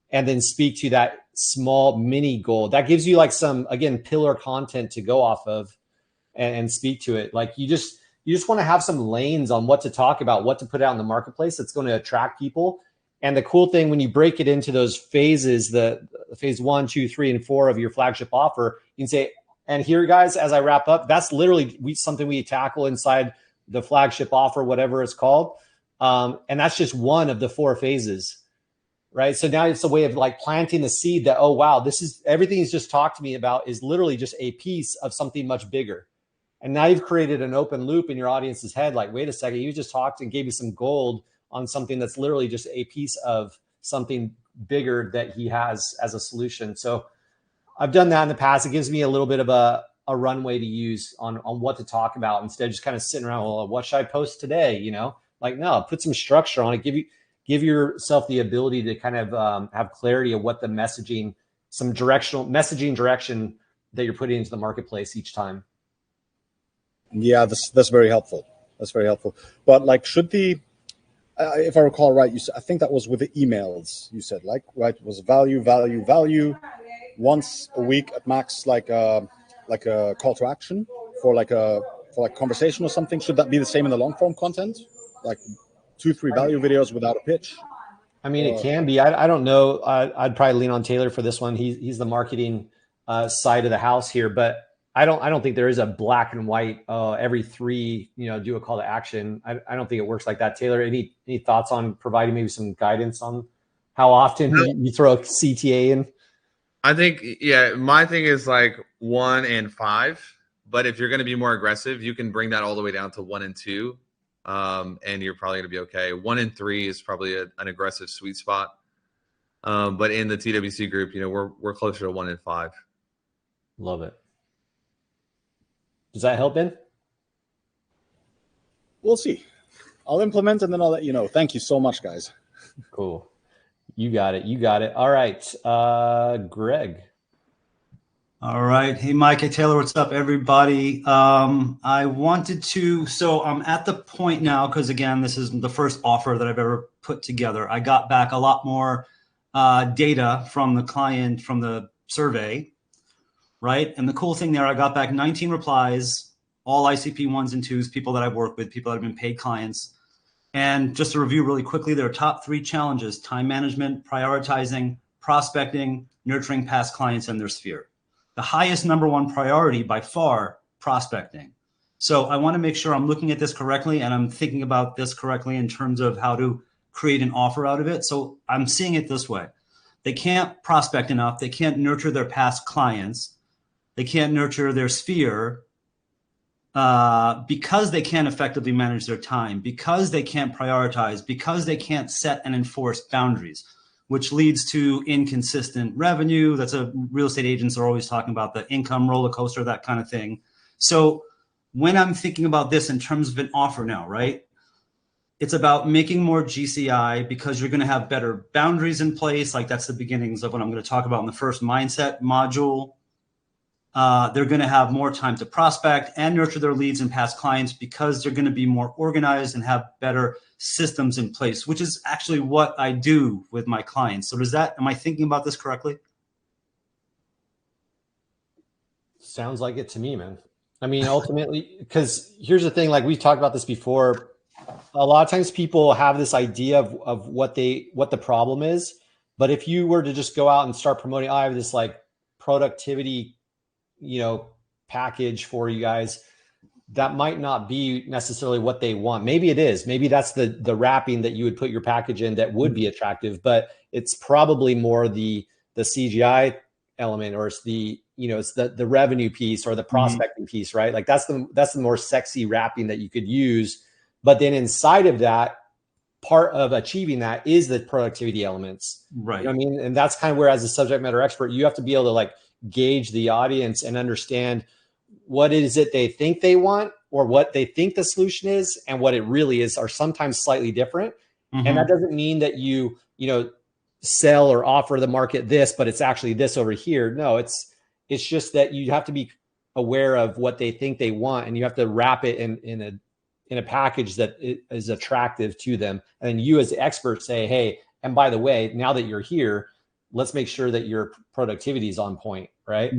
And then speak to that small mini goal. That gives you like some, again, pillar content to go off of and speak to it. Like you just want to have some lanes on what to talk about, what to put out in the marketplace that's going to attract people. And the cool thing, when you break it into those phases, the phase 1, 2, 3, and 4 of your flagship offer, you can say, and here, guys, as I wrap up, that's literally something we tackle inside the flagship offer, whatever it's called. And that's just one of the 4 phases, right? So now it's a way of like planting the seed that, oh, wow, this is everything he's just talked to me about is literally just a piece of something much bigger. And now you've created an open loop in your audience's head. Like, wait a second, you just talked and gave me some gold on something that's literally just a piece of something bigger that he has as a solution. So I've done that in the past. It gives me a little bit of a runway to use on what to talk about instead of just kind of sitting around, well, what should I post today? You know, like, no, put some structure on it. Give yourself the ability to kind of have clarity of what the messaging, some direction that you're putting into the marketplace each time. Yeah, that's very helpful. That's very helpful. But like, should the if I recall right, I think that was with the emails. You said like, right, it was value once a week at max, like a call to action for like conversation or something. Should that be the same in the long form content, like 2-3 value videos without a pitch? I mean, it can be. I don't know. I'd probably lean on Taylor for this one. He's the marketing side of the house here, but I don't think there is a black and white. Every 3, do a call to action. I don't think it works like that. Taylor, any thoughts on providing maybe some guidance on how often you throw a CTA in? I think, yeah, my thing is like 1 and 5. But if you're going to be more aggressive, you can bring that all the way down to 1 and 2. And you're probably going to be okay. 1 and 3 is probably an aggressive sweet spot. But in the TWC group, we're closer to 1 and 5. Love it. Does that help, Ben? We'll see. I'll implement and then I'll let you know. Thank you so much, guys. Cool. You got it. All right. Greg. All right. Hey, Mike. Hey, Taylor. What's up, everybody? I wanted to, so I'm at the point now, because again, this is the first offer that I've ever put together. I got back a lot more data from the client from the survey, right? And the cool thing there, I got back 19 replies, all ICP 1s and 2s, people that I've worked with, people that have been paid clients. And just to review really quickly, their top 3 challenges: time management, prioritizing, prospecting, nurturing past clients in their sphere. The highest number 1 priority by far, prospecting. So I want to make sure I'm looking at this correctly and I'm thinking about this correctly in terms of how to create an offer out of it. So I'm seeing it this way. They can't prospect enough. They can't nurture their past clients. They can't nurture their sphere because they can't effectively manage their time, because they can't prioritize, because they can't set and enforce boundaries, which leads to inconsistent revenue. That's a real estate agents are always talking about the income roller coaster, that kind of thing. So when I'm thinking about this in terms of an offer now, right? It's about making more GCI because you're going to have better boundaries in place. Like that's the beginnings of what I'm going to talk about in the first mindset module. They're going to have more time to prospect and nurture their leads and past clients because they're going to be more organized and have better systems in place, which is actually what I do with my clients. So am I thinking about this correctly? Sounds like it to me, man. I mean, ultimately, because here's the thing, like we've talked about this before, a lot of times people have this idea of what the problem is. But if you were to just go out and start promoting, I have this like productivity, package for you guys, that might not be necessarily what they want. Maybe it is. Maybe that's the wrapping that you would put your package in that would be attractive, but it's probably more the CGI element, or it's it's the revenue piece or the prospecting piece, right? Like that's the more sexy wrapping that you could use. But then inside of that, part of achieving that is the productivity elements. Right. You know what I mean? And that's kind of where, as a subject matter expert, you have to be able to like gauge the audience and understand what is it they think they want, or what they think the solution is, and what it really is are sometimes slightly different. And that doesn't mean that you sell or offer the market this, but it's actually this over here. No, it's just that you have to be aware of what they think they want, and you have to wrap it in a package that is attractive to them. And then you as the expert say, hey, and by the way, now that you're here, let's make sure that your productivity is on point, right?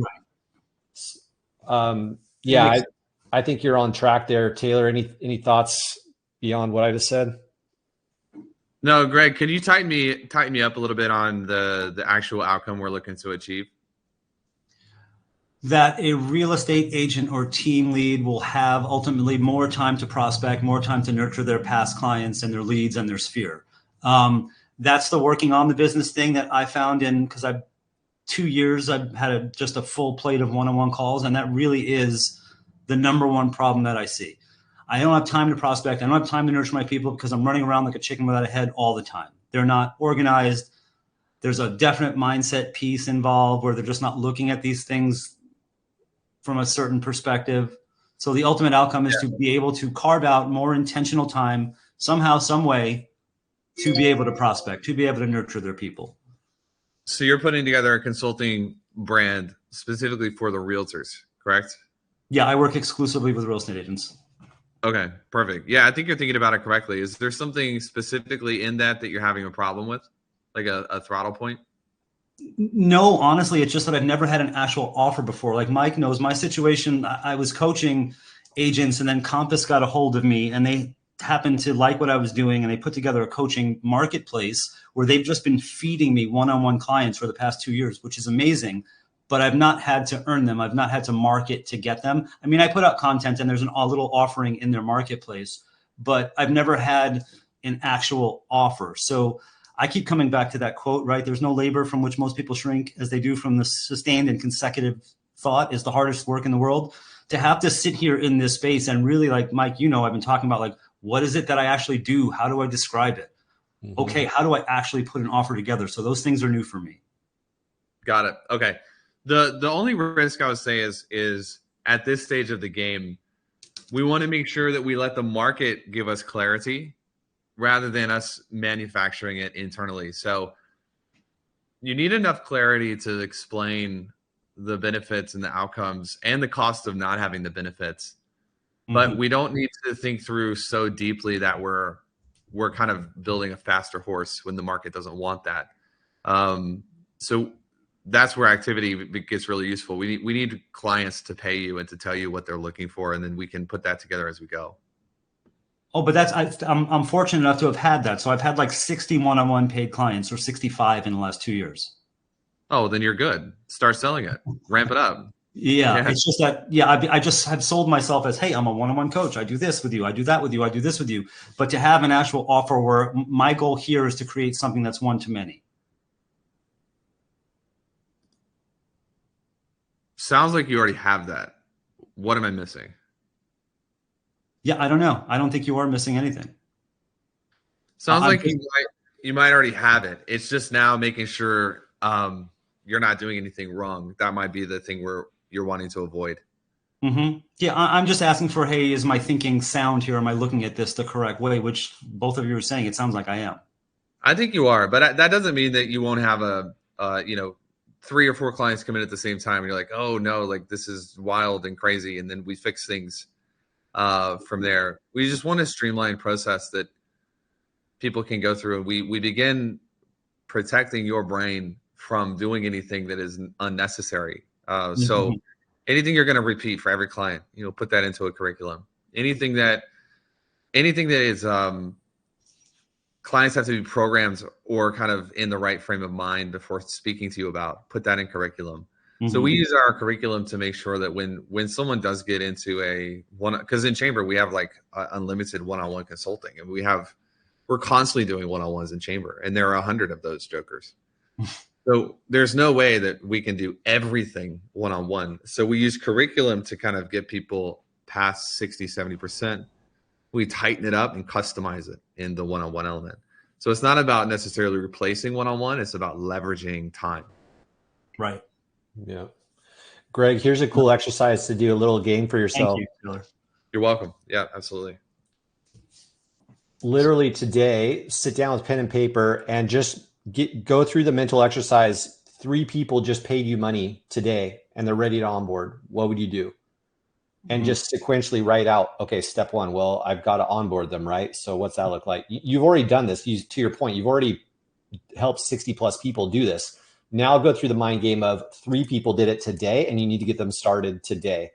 Yeah, I think you're on track there. Taylor, any thoughts beyond what I just said? No, Greg, could you tighten me up a little bit on the actual outcome we're looking to achieve? that a real estate agent or team lead will have ultimately more time to prospect, more time to nurture their past clients and their leads and their sphere. That's the working on the business thing that I found in, because I've 2 years, I've had just a full plate of one-on-one calls. And that really is the number one problem that I see. I don't have time to prospect. I don't have time to nurture my people because I'm running around like a chicken without a head all the time. They're not organized. There's a definite mindset piece involved where they're just not looking at these things from a certain perspective. So the ultimate outcome is to be able to carve out more intentional time somehow, some way, to be able to prospect, to be able to nurture their people. So you're putting together a consulting brand specifically for the realtors, correct? Yeah, I work exclusively with real estate agents. Okay, perfect. Yeah, I think you're thinking about it correctly. Is there something specifically in that you're having a problem with, like a throttle point? No, honestly, it's just that I've never had an actual offer before. Like Mike knows my situation. I was coaching agents and then Compass got a hold of me and they happened to like what I was doing. And they put together a coaching marketplace where they've just been feeding me one-on-one clients for the past 2 years, which is amazing. But I've not had to earn them. I've not had to market to get them. I mean, I put out content and there's a little offering in their marketplace, but I've never had an actual offer. So I keep coming back to that quote, right? There's no labor from which most people shrink as they do from the sustained and consecutive thought is the hardest work in the world. To have to sit here in this space and really, like Mike, you know, I've been talking about like, what is it that I actually do? How do I describe it? Mm-hmm. Okay, how do I actually put an offer together? So those things are new for me. Got it. Okay. The only risk I would say is at this stage of the game, we want to make sure that we let the market give us clarity rather than us manufacturing it internally. So you need enough clarity to explain the benefits and the outcomes and the cost of not having the benefits. But we don't need to think through so deeply that we're kind of building a faster horse when the market doesn't want that. So that's where activity gets really useful. We need clients to pay you and to tell you what they're looking for, and then we can put that together as we go. Oh, but I'm fortunate enough to have had that. So I've had like 60 one-on-one paid clients or 65 in the last 2 years. Oh, then you're good. Start selling it. Ramp it up. Yeah. It's just that, I just have sold myself as, hey, I'm a one-on-one coach. I do this with you. I do that with you. I do this with you. But to have an actual offer where my goal here is to create something that's one-to-many. Sounds like you already have that. What am I missing? Yeah, I don't know. I don't think you are missing anything. Sounds like you might already have it. It's just now making sure you're not doing anything wrong. That might be the thing where you're wanting to avoid. Mm-hmm. Yeah, I'm just asking for, hey, is my thinking sound here? Am I looking at this the correct way? Which both of you are saying it sounds like I am. I think you are, but that doesn't mean that you won't have 3 or 4 clients come in at the same time and you're like, oh no, like this is wild and crazy. And then we fix things from there. We just want a streamlined process that people can go through. And we begin protecting your brain from doing anything that is unnecessary. So anything you're going to repeat for every client, put that into a curriculum. Anything that is clients have to be programmed or kind of in the right frame of mind before speaking to you about, put that in curriculum. So we use our curriculum to make sure that when someone does get into because in Chamber, we have like unlimited one-on-one consulting, and we're constantly doing one-on-ones in Chamber, and there are 100 of those jokers. So there's no way that we can do everything one-on-one. So we use curriculum to kind of get people past 60, 70%. We tighten it up and customize it in the one-on-one element. So it's not about necessarily replacing one-on-one. It's about leveraging time. Right. Yeah. Greg, here's a cool exercise to do, a little game for yourself. Thank you, Taylor. You're welcome. Yeah, absolutely. Literally today, sit down with pen and paper and just go through the mental exercise. 3 people just paid you money today and they're ready to onboard. What would you do? And just sequentially write out, okay, step 1, well, I've got to onboard them, right? So what's that look like? You've already done this. To your point, you've already helped 60 plus people do this. Now go through the mind game of 3 people did it today and you need to get them started today.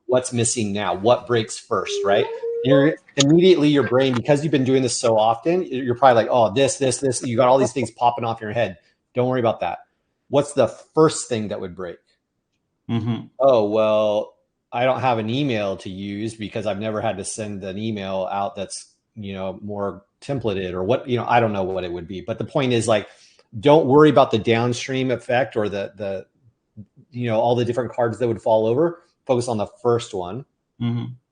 What's missing now? What breaks first, right? You're immediately, your brain, because you've been doing this so often, you're probably like, oh, this, you got all these things popping off in your head. Don't worry about that. What's the first thing that would break? Oh, well, I don't have an email to use because I've never had to send an email out that's, more templated or what, I don't know what it would be. But the point is, like, don't worry about the downstream effect or the all the different cards that would fall over. Focus on the first one,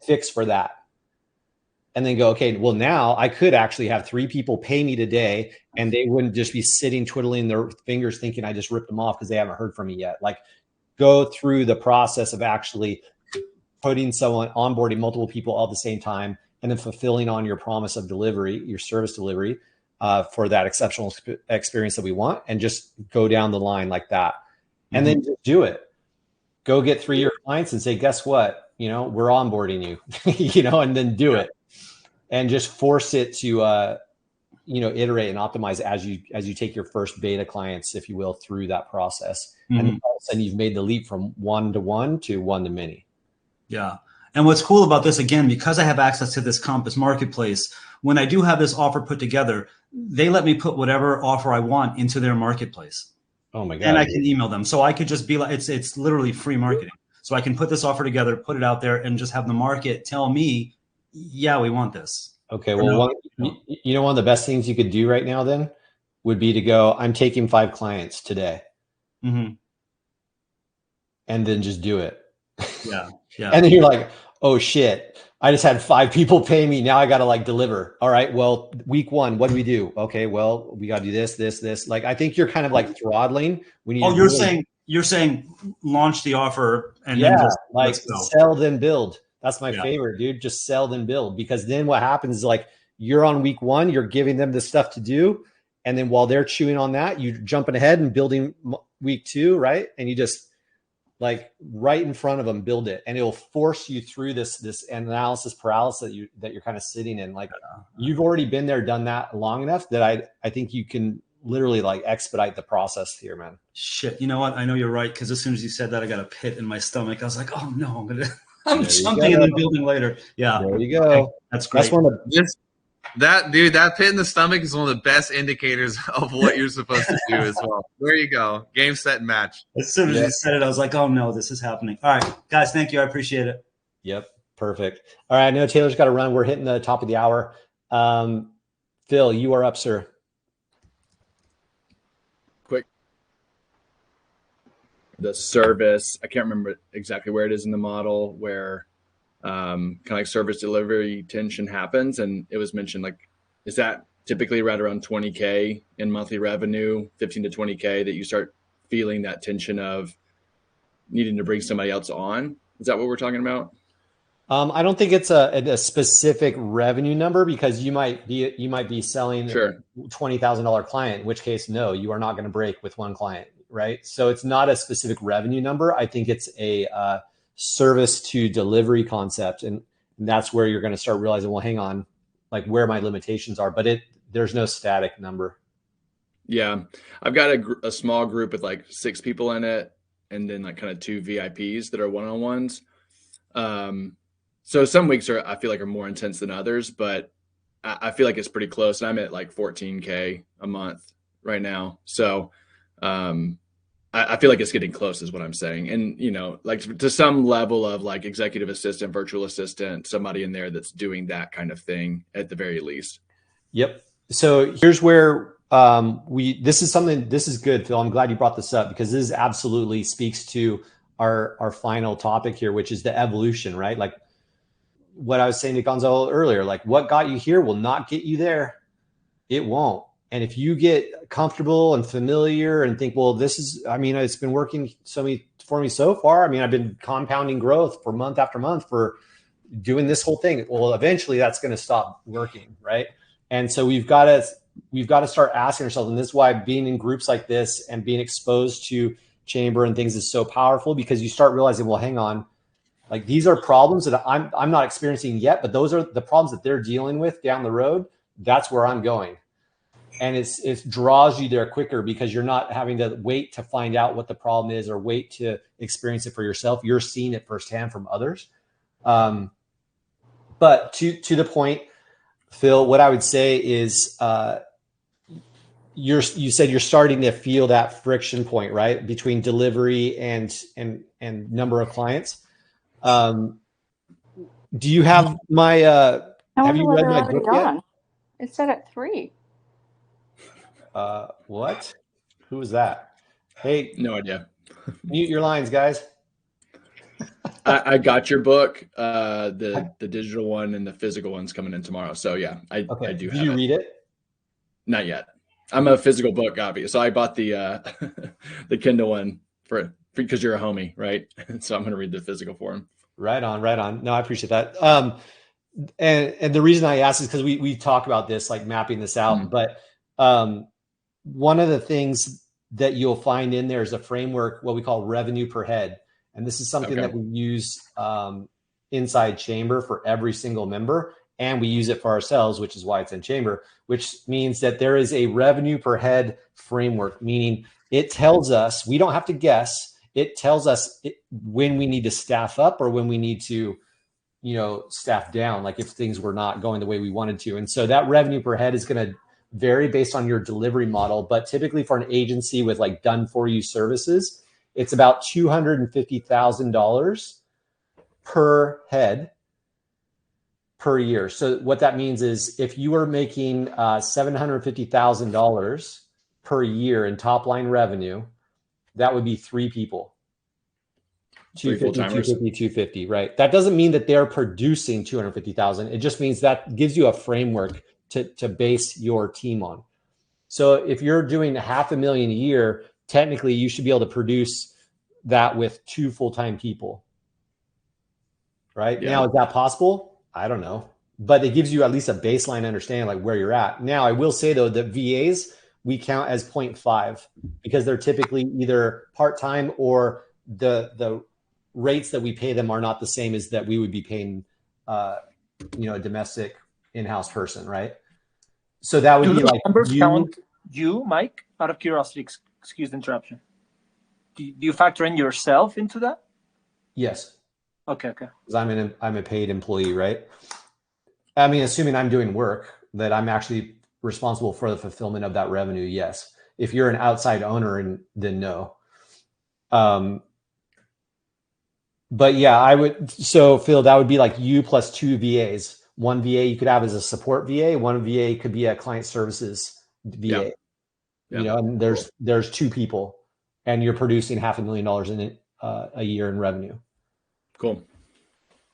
fix for that. And then go, okay, well, now I could actually have 3 people pay me today and they wouldn't just be sitting twiddling their fingers thinking I just ripped them off because they haven't heard from me yet. Like, go through the process of actually putting someone, onboarding multiple people all at the same time, and then fulfilling on your promise of delivery, your service delivery, for that exceptional experience that we want, and just go down the line like that. And then just do it. Go get 3-year clients and say, guess what? We're onboarding you, and then do it. And just force it to, iterate and optimize as you take your first beta clients, if you will, through that process. And then all of a sudden you've made the leap from 1-to-1 to 1-to-many. Yeah. And what's cool about this, again, because I have access to this Compass marketplace, when I do have this offer put together, they let me put whatever offer I want into their marketplace. Oh my God. And I can email them. So I could just be like, it's literally free marketing. So I can put this offer together, put it out there, and just have the market tell me, yeah, we want this. Okay. Well, one of the best things you could do right now then would be to go, I'm taking 5 clients today. And then just do it. Yeah. Yeah. And then you're like, oh shit, I just had 5 people pay me. Now I got to deliver. All right. Well, week 1, what do we do? Okay. Well, we got to do this. Like, I think you're kind of like throttling. You're saying launch the offer and then just like sell, then build. That's my favorite, dude. Just sell, then build. Because then what happens is, like, you're on week 1, you're giving them the stuff to do. And then while they're chewing on that, you're jumping ahead and building week 2. Right. And you just, like, right in front of them, build it, and it'll force you through this analysis paralysis that you're kind of sitting in. Like, you've already been there, done that long enough that I think you can literally, like, expedite the process here, man. Shit, you know what? I know you're right, because as soon as you said that, I got a pit in my stomach. I was like, oh no, I'm jumping and then building later. Yeah, there you go. Okay. That's great. That's one of that pit in the stomach is one of the best indicators of what you're supposed to do as well. There you go. Game, set, and match. As soon as you said it, I was like, oh no, this is happening. All right, guys, thank you. I appreciate it. Yep. Perfect. All right. I know Taylor's got to run. We're hitting the top of the hour. Phil, you are up, sir. Quick. The service, I can't remember exactly where it is in the model, where kind of like service delivery tension happens. And it was mentioned, like, is that typically right around 20K in monthly revenue, 15 to 20K, that you start feeling that tension of needing to bring somebody else on? Is that what we're talking about? I don't think it's a specific revenue number, because you might be selling a $20,000 client, in which case, no, you are not going to break with one client, right? So it's not a specific revenue number. I think it's a service to delivery concept, and that's where you're going to start realizing, well, hang on, like, where my limitations are. But there's no static number. Yeah, I've got a small group with like 6 people in it, and then like kind of 2 VIPs that are one-on-ones. So some weeks I feel like are more intense than others, but I feel like it's pretty close. And I'm at like 14K a month right now. So I feel like it's getting close is what I'm saying. And, like, to some level of like executive assistant, virtual assistant, somebody in there that's doing that kind of thing at the very least. Yep. So here's where this is good, Phil. I'm glad you brought this up, because this absolutely speaks to our final topic here, which is the evolution, right? Like what I was saying to Gonzalo earlier, like, what got you here will not get you there. It won't. And if you get comfortable and familiar and think, well, it's been working for me so far. I mean, I've been compounding growth for month after month for doing this whole thing. Well, eventually that's going to stop working, right? And so we've got to start asking ourselves, and this is why being in groups like this and being exposed to chamber and things is so powerful, because you start realizing, well, hang on, like, these are problems that I'm not experiencing yet, but those are the problems that they're dealing with down the road. That's where I'm going. And it draws you there quicker, because you're not having to wait to find out what the problem is or wait to experience it for yourself. You're seeing it firsthand from others. But to the point, Phil, what I would say is you said you're starting to feel that friction point, right, between delivery and number of clients. Do you have my have you read my book yet? It said at 3. What? Who was that? Hey, No idea. Mute your lines, guys. I got your book, the digital one and the physical one's coming in tomorrow. So yeah, I do have Did you read it? Not yet. I'm a physical book copy. So I bought the the Kindle one because you're a homie, right? So I'm going to read the physical form. Right on, right on. No, I appreciate that. And the reason I asked is because we talk about this, like mapping this out. But one of the things that you'll find in there is a framework, what we call revenue per head. And this is something that we use inside Chamber for every single member. And we use it for ourselves, which is why it's in Chamber, which means that there is a revenue per head framework, meaning it tells us, we don't have to guess. It tells us when we need to staff up or when we need to, staff down, like if things were not going the way we wanted to. And so that revenue per head is going to vary based on your delivery model. But typically for an agency with like done for you services, it's about $250,000 per head per year. So what that means is if you are making $750,000 per year in top line revenue, that would be 3 people. 250, right? That doesn't mean that they're producing 250,000. It just means that gives you a framework to base your team on. So if you're doing $500,000 a year, technically you should be able to produce that with 2 full-time people, right? Yeah. Now, is that possible? I don't know, but it gives you at least a baseline understanding like where you're at. Now, I will say though, that VAs, we count as 0.5 because they're typically either part-time or the rates that we pay them are not the same as that we would be paying, a domestic in-house person, right? So that would be like numbers count you, Mike, out of curiosity, excuse the interruption. Do you factor in yourself into that? Yes. Okay. Because I'm a paid employee, right? I mean, assuming I'm doing work that I'm actually responsible for the fulfillment of that revenue. Yes. If you're an outside owner, then no. But yeah, I would. So Phil, that would be like you plus 2 VAs. One VA you could have as a support VA. One VA could be a client services VA. Yeah. And there's 2 people, and you're producing $500,000 in it a year in revenue. Cool.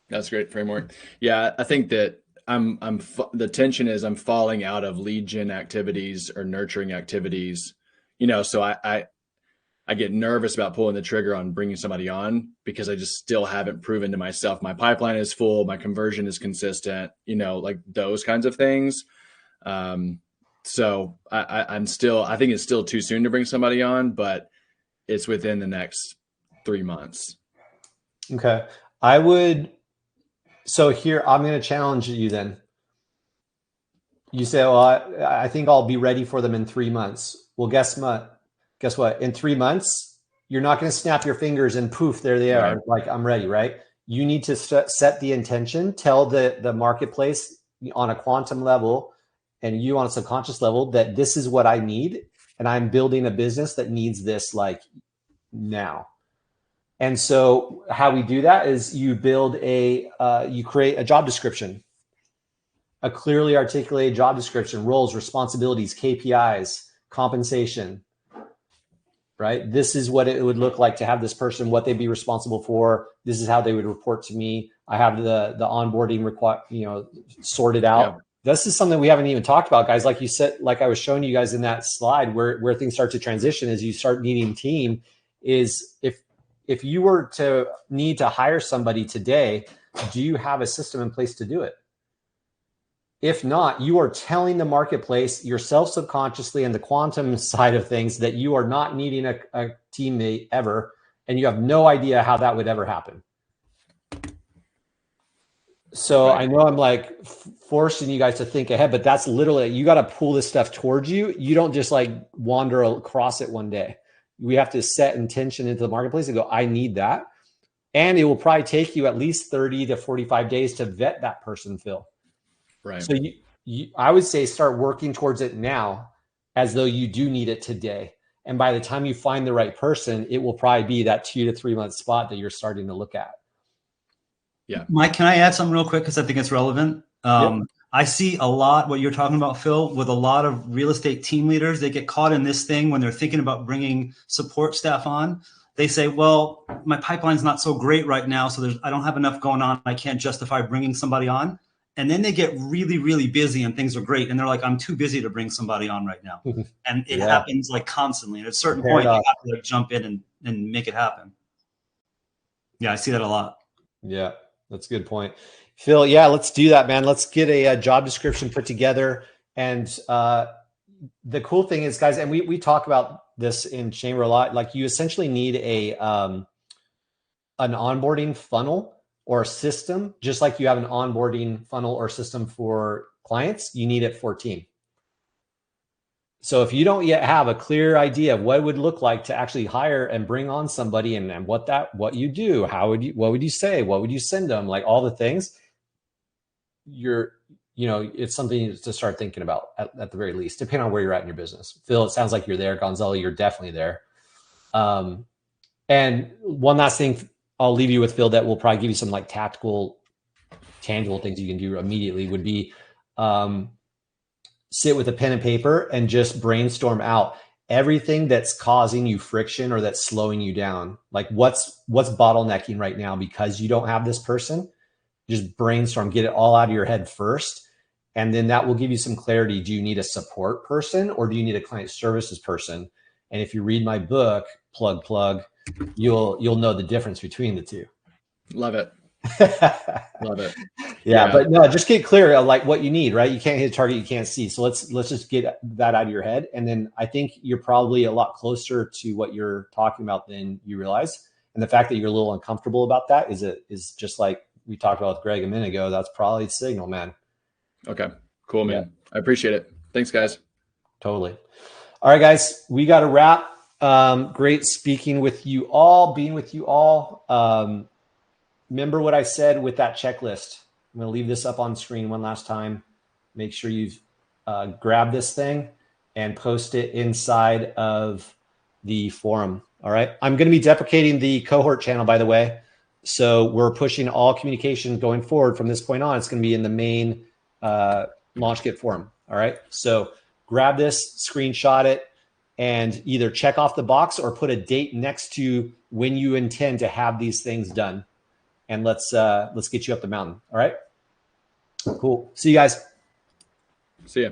That's a great framework. Yeah, I think that the tension is I'm falling out of lead gen activities or nurturing activities. So I get nervous about pulling the trigger on bringing somebody on because I just still haven't proven to myself my pipeline is full, my conversion is consistent, like those kinds of things. So I think it's still too soon to bring somebody on, but it's within the next 3 months. Okay. So here, I'm going to challenge you then. You say, well, I think I'll be ready for them in 3 months. Well, guess what? In 3 months, you're not going to snap your fingers and poof, there they are. Like, I'm ready, right? You need to set the intention, tell the marketplace on a quantum level and you on a subconscious level that this is what I need. And I'm building a business that needs this like now. And so how we do that is you you create a job description, a clearly articulated job description, roles, responsibilities, KPIs, compensation, right? This is what it would look like to have this person, what they'd be responsible for. This is how they would report to me. I have the onboarding sorted out. Yeah. This is something we haven't even talked about, guys. Like you said, like I was showing you guys in that slide where things start to transition as you start needing team is if you were to need to hire somebody today, do you have a system in place to do it? If not, you are telling the marketplace yourself subconsciously and the quantum side of things that you are not needing a teammate ever, and you have no idea how that would ever happen. So I know I'm like forcing you guys to think ahead, but that's literally, you got to pull this stuff towards you. You don't just like wander across it one day. We have to set intention into the marketplace and go, I need that. And it will probably take you at least 30 to 45 days to vet that person, Phil. Right. So I would say start working towards it now. as though you do need it today. And by the time you find the right person, it will probably be that 2 to 3 month spot that you're starting to look at. Yeah. Mike, can I add something real quick? Because I think it's relevant. Yep. I see a lot what you're talking about, Phil, with a lot of real estate team leaders. They get caught in this thing when they're thinking about bringing support staff on. They say, well, my pipeline's not so great right now, so I don't have enough going on. I can't justify bringing somebody on. And then they get really, really busy and things are great. And they're like, I'm too busy to bring somebody on right now. And it happens like constantly. And at a certain point, you have to like jump in and make it happen. Yeah, I see that a lot. Yeah, that's a good point. Phil, yeah, let's do that, man. Let's get a job description put together. And the cool thing is, guys, and we talk about this in Chamber a lot, like you essentially need an onboarding funnel or a system, just like you have an onboarding funnel or system for clients, you need it for team. So if you don't yet have a clear idea of what it would look like to actually hire and bring on somebody and what you do, what would you say, what would you send them, like all the things, it's something to start thinking about at the very least, depending on where you're at in your business. Phil, it sounds like you're there. Gonzalo, you're definitely there. And one last thing I'll leave you with, Phil, that will probably give you some like tactical, tangible things you can do immediately would be sit with a pen and paper and just brainstorm out everything that's causing you friction or that's slowing you down. Like what's bottlenecking right now because you don't have this person. Just brainstorm, get it all out of your head first. And then that will give you some clarity. Do you need a support person or do you need a client services person? And if you read my book, plug, you'll know the difference between the two. Love it. Love it. Yeah, but no, just get clear of like what you need, right? You can't hit a target you can't see. So let's just get that out of your head. And then I think you're probably a lot closer to what you're talking about than you realize. And the fact that you're a little uncomfortable about that is just like we talked about with Greg a minute ago. That's probably a signal, man. Okay, cool, man. Yeah. I appreciate it. Thanks, guys. Totally. All right, guys, we got to wrap. Great speaking with you all, being with you all. Remember what I said with that checklist. I'm going to leave this up on screen one last time. Make sure you've grabbed this thing and post it inside of the forum. All right. I'm going to be deprecating the Cohort channel, by the way. So we're pushing all communication going forward from this point on. It's going to be in the main LaunchKit forum. All right. So grab this, screenshot it, and either check off the box or put a date next to when you intend to have these things done. And let's get you up the mountain. All right. Cool. See you guys. See ya.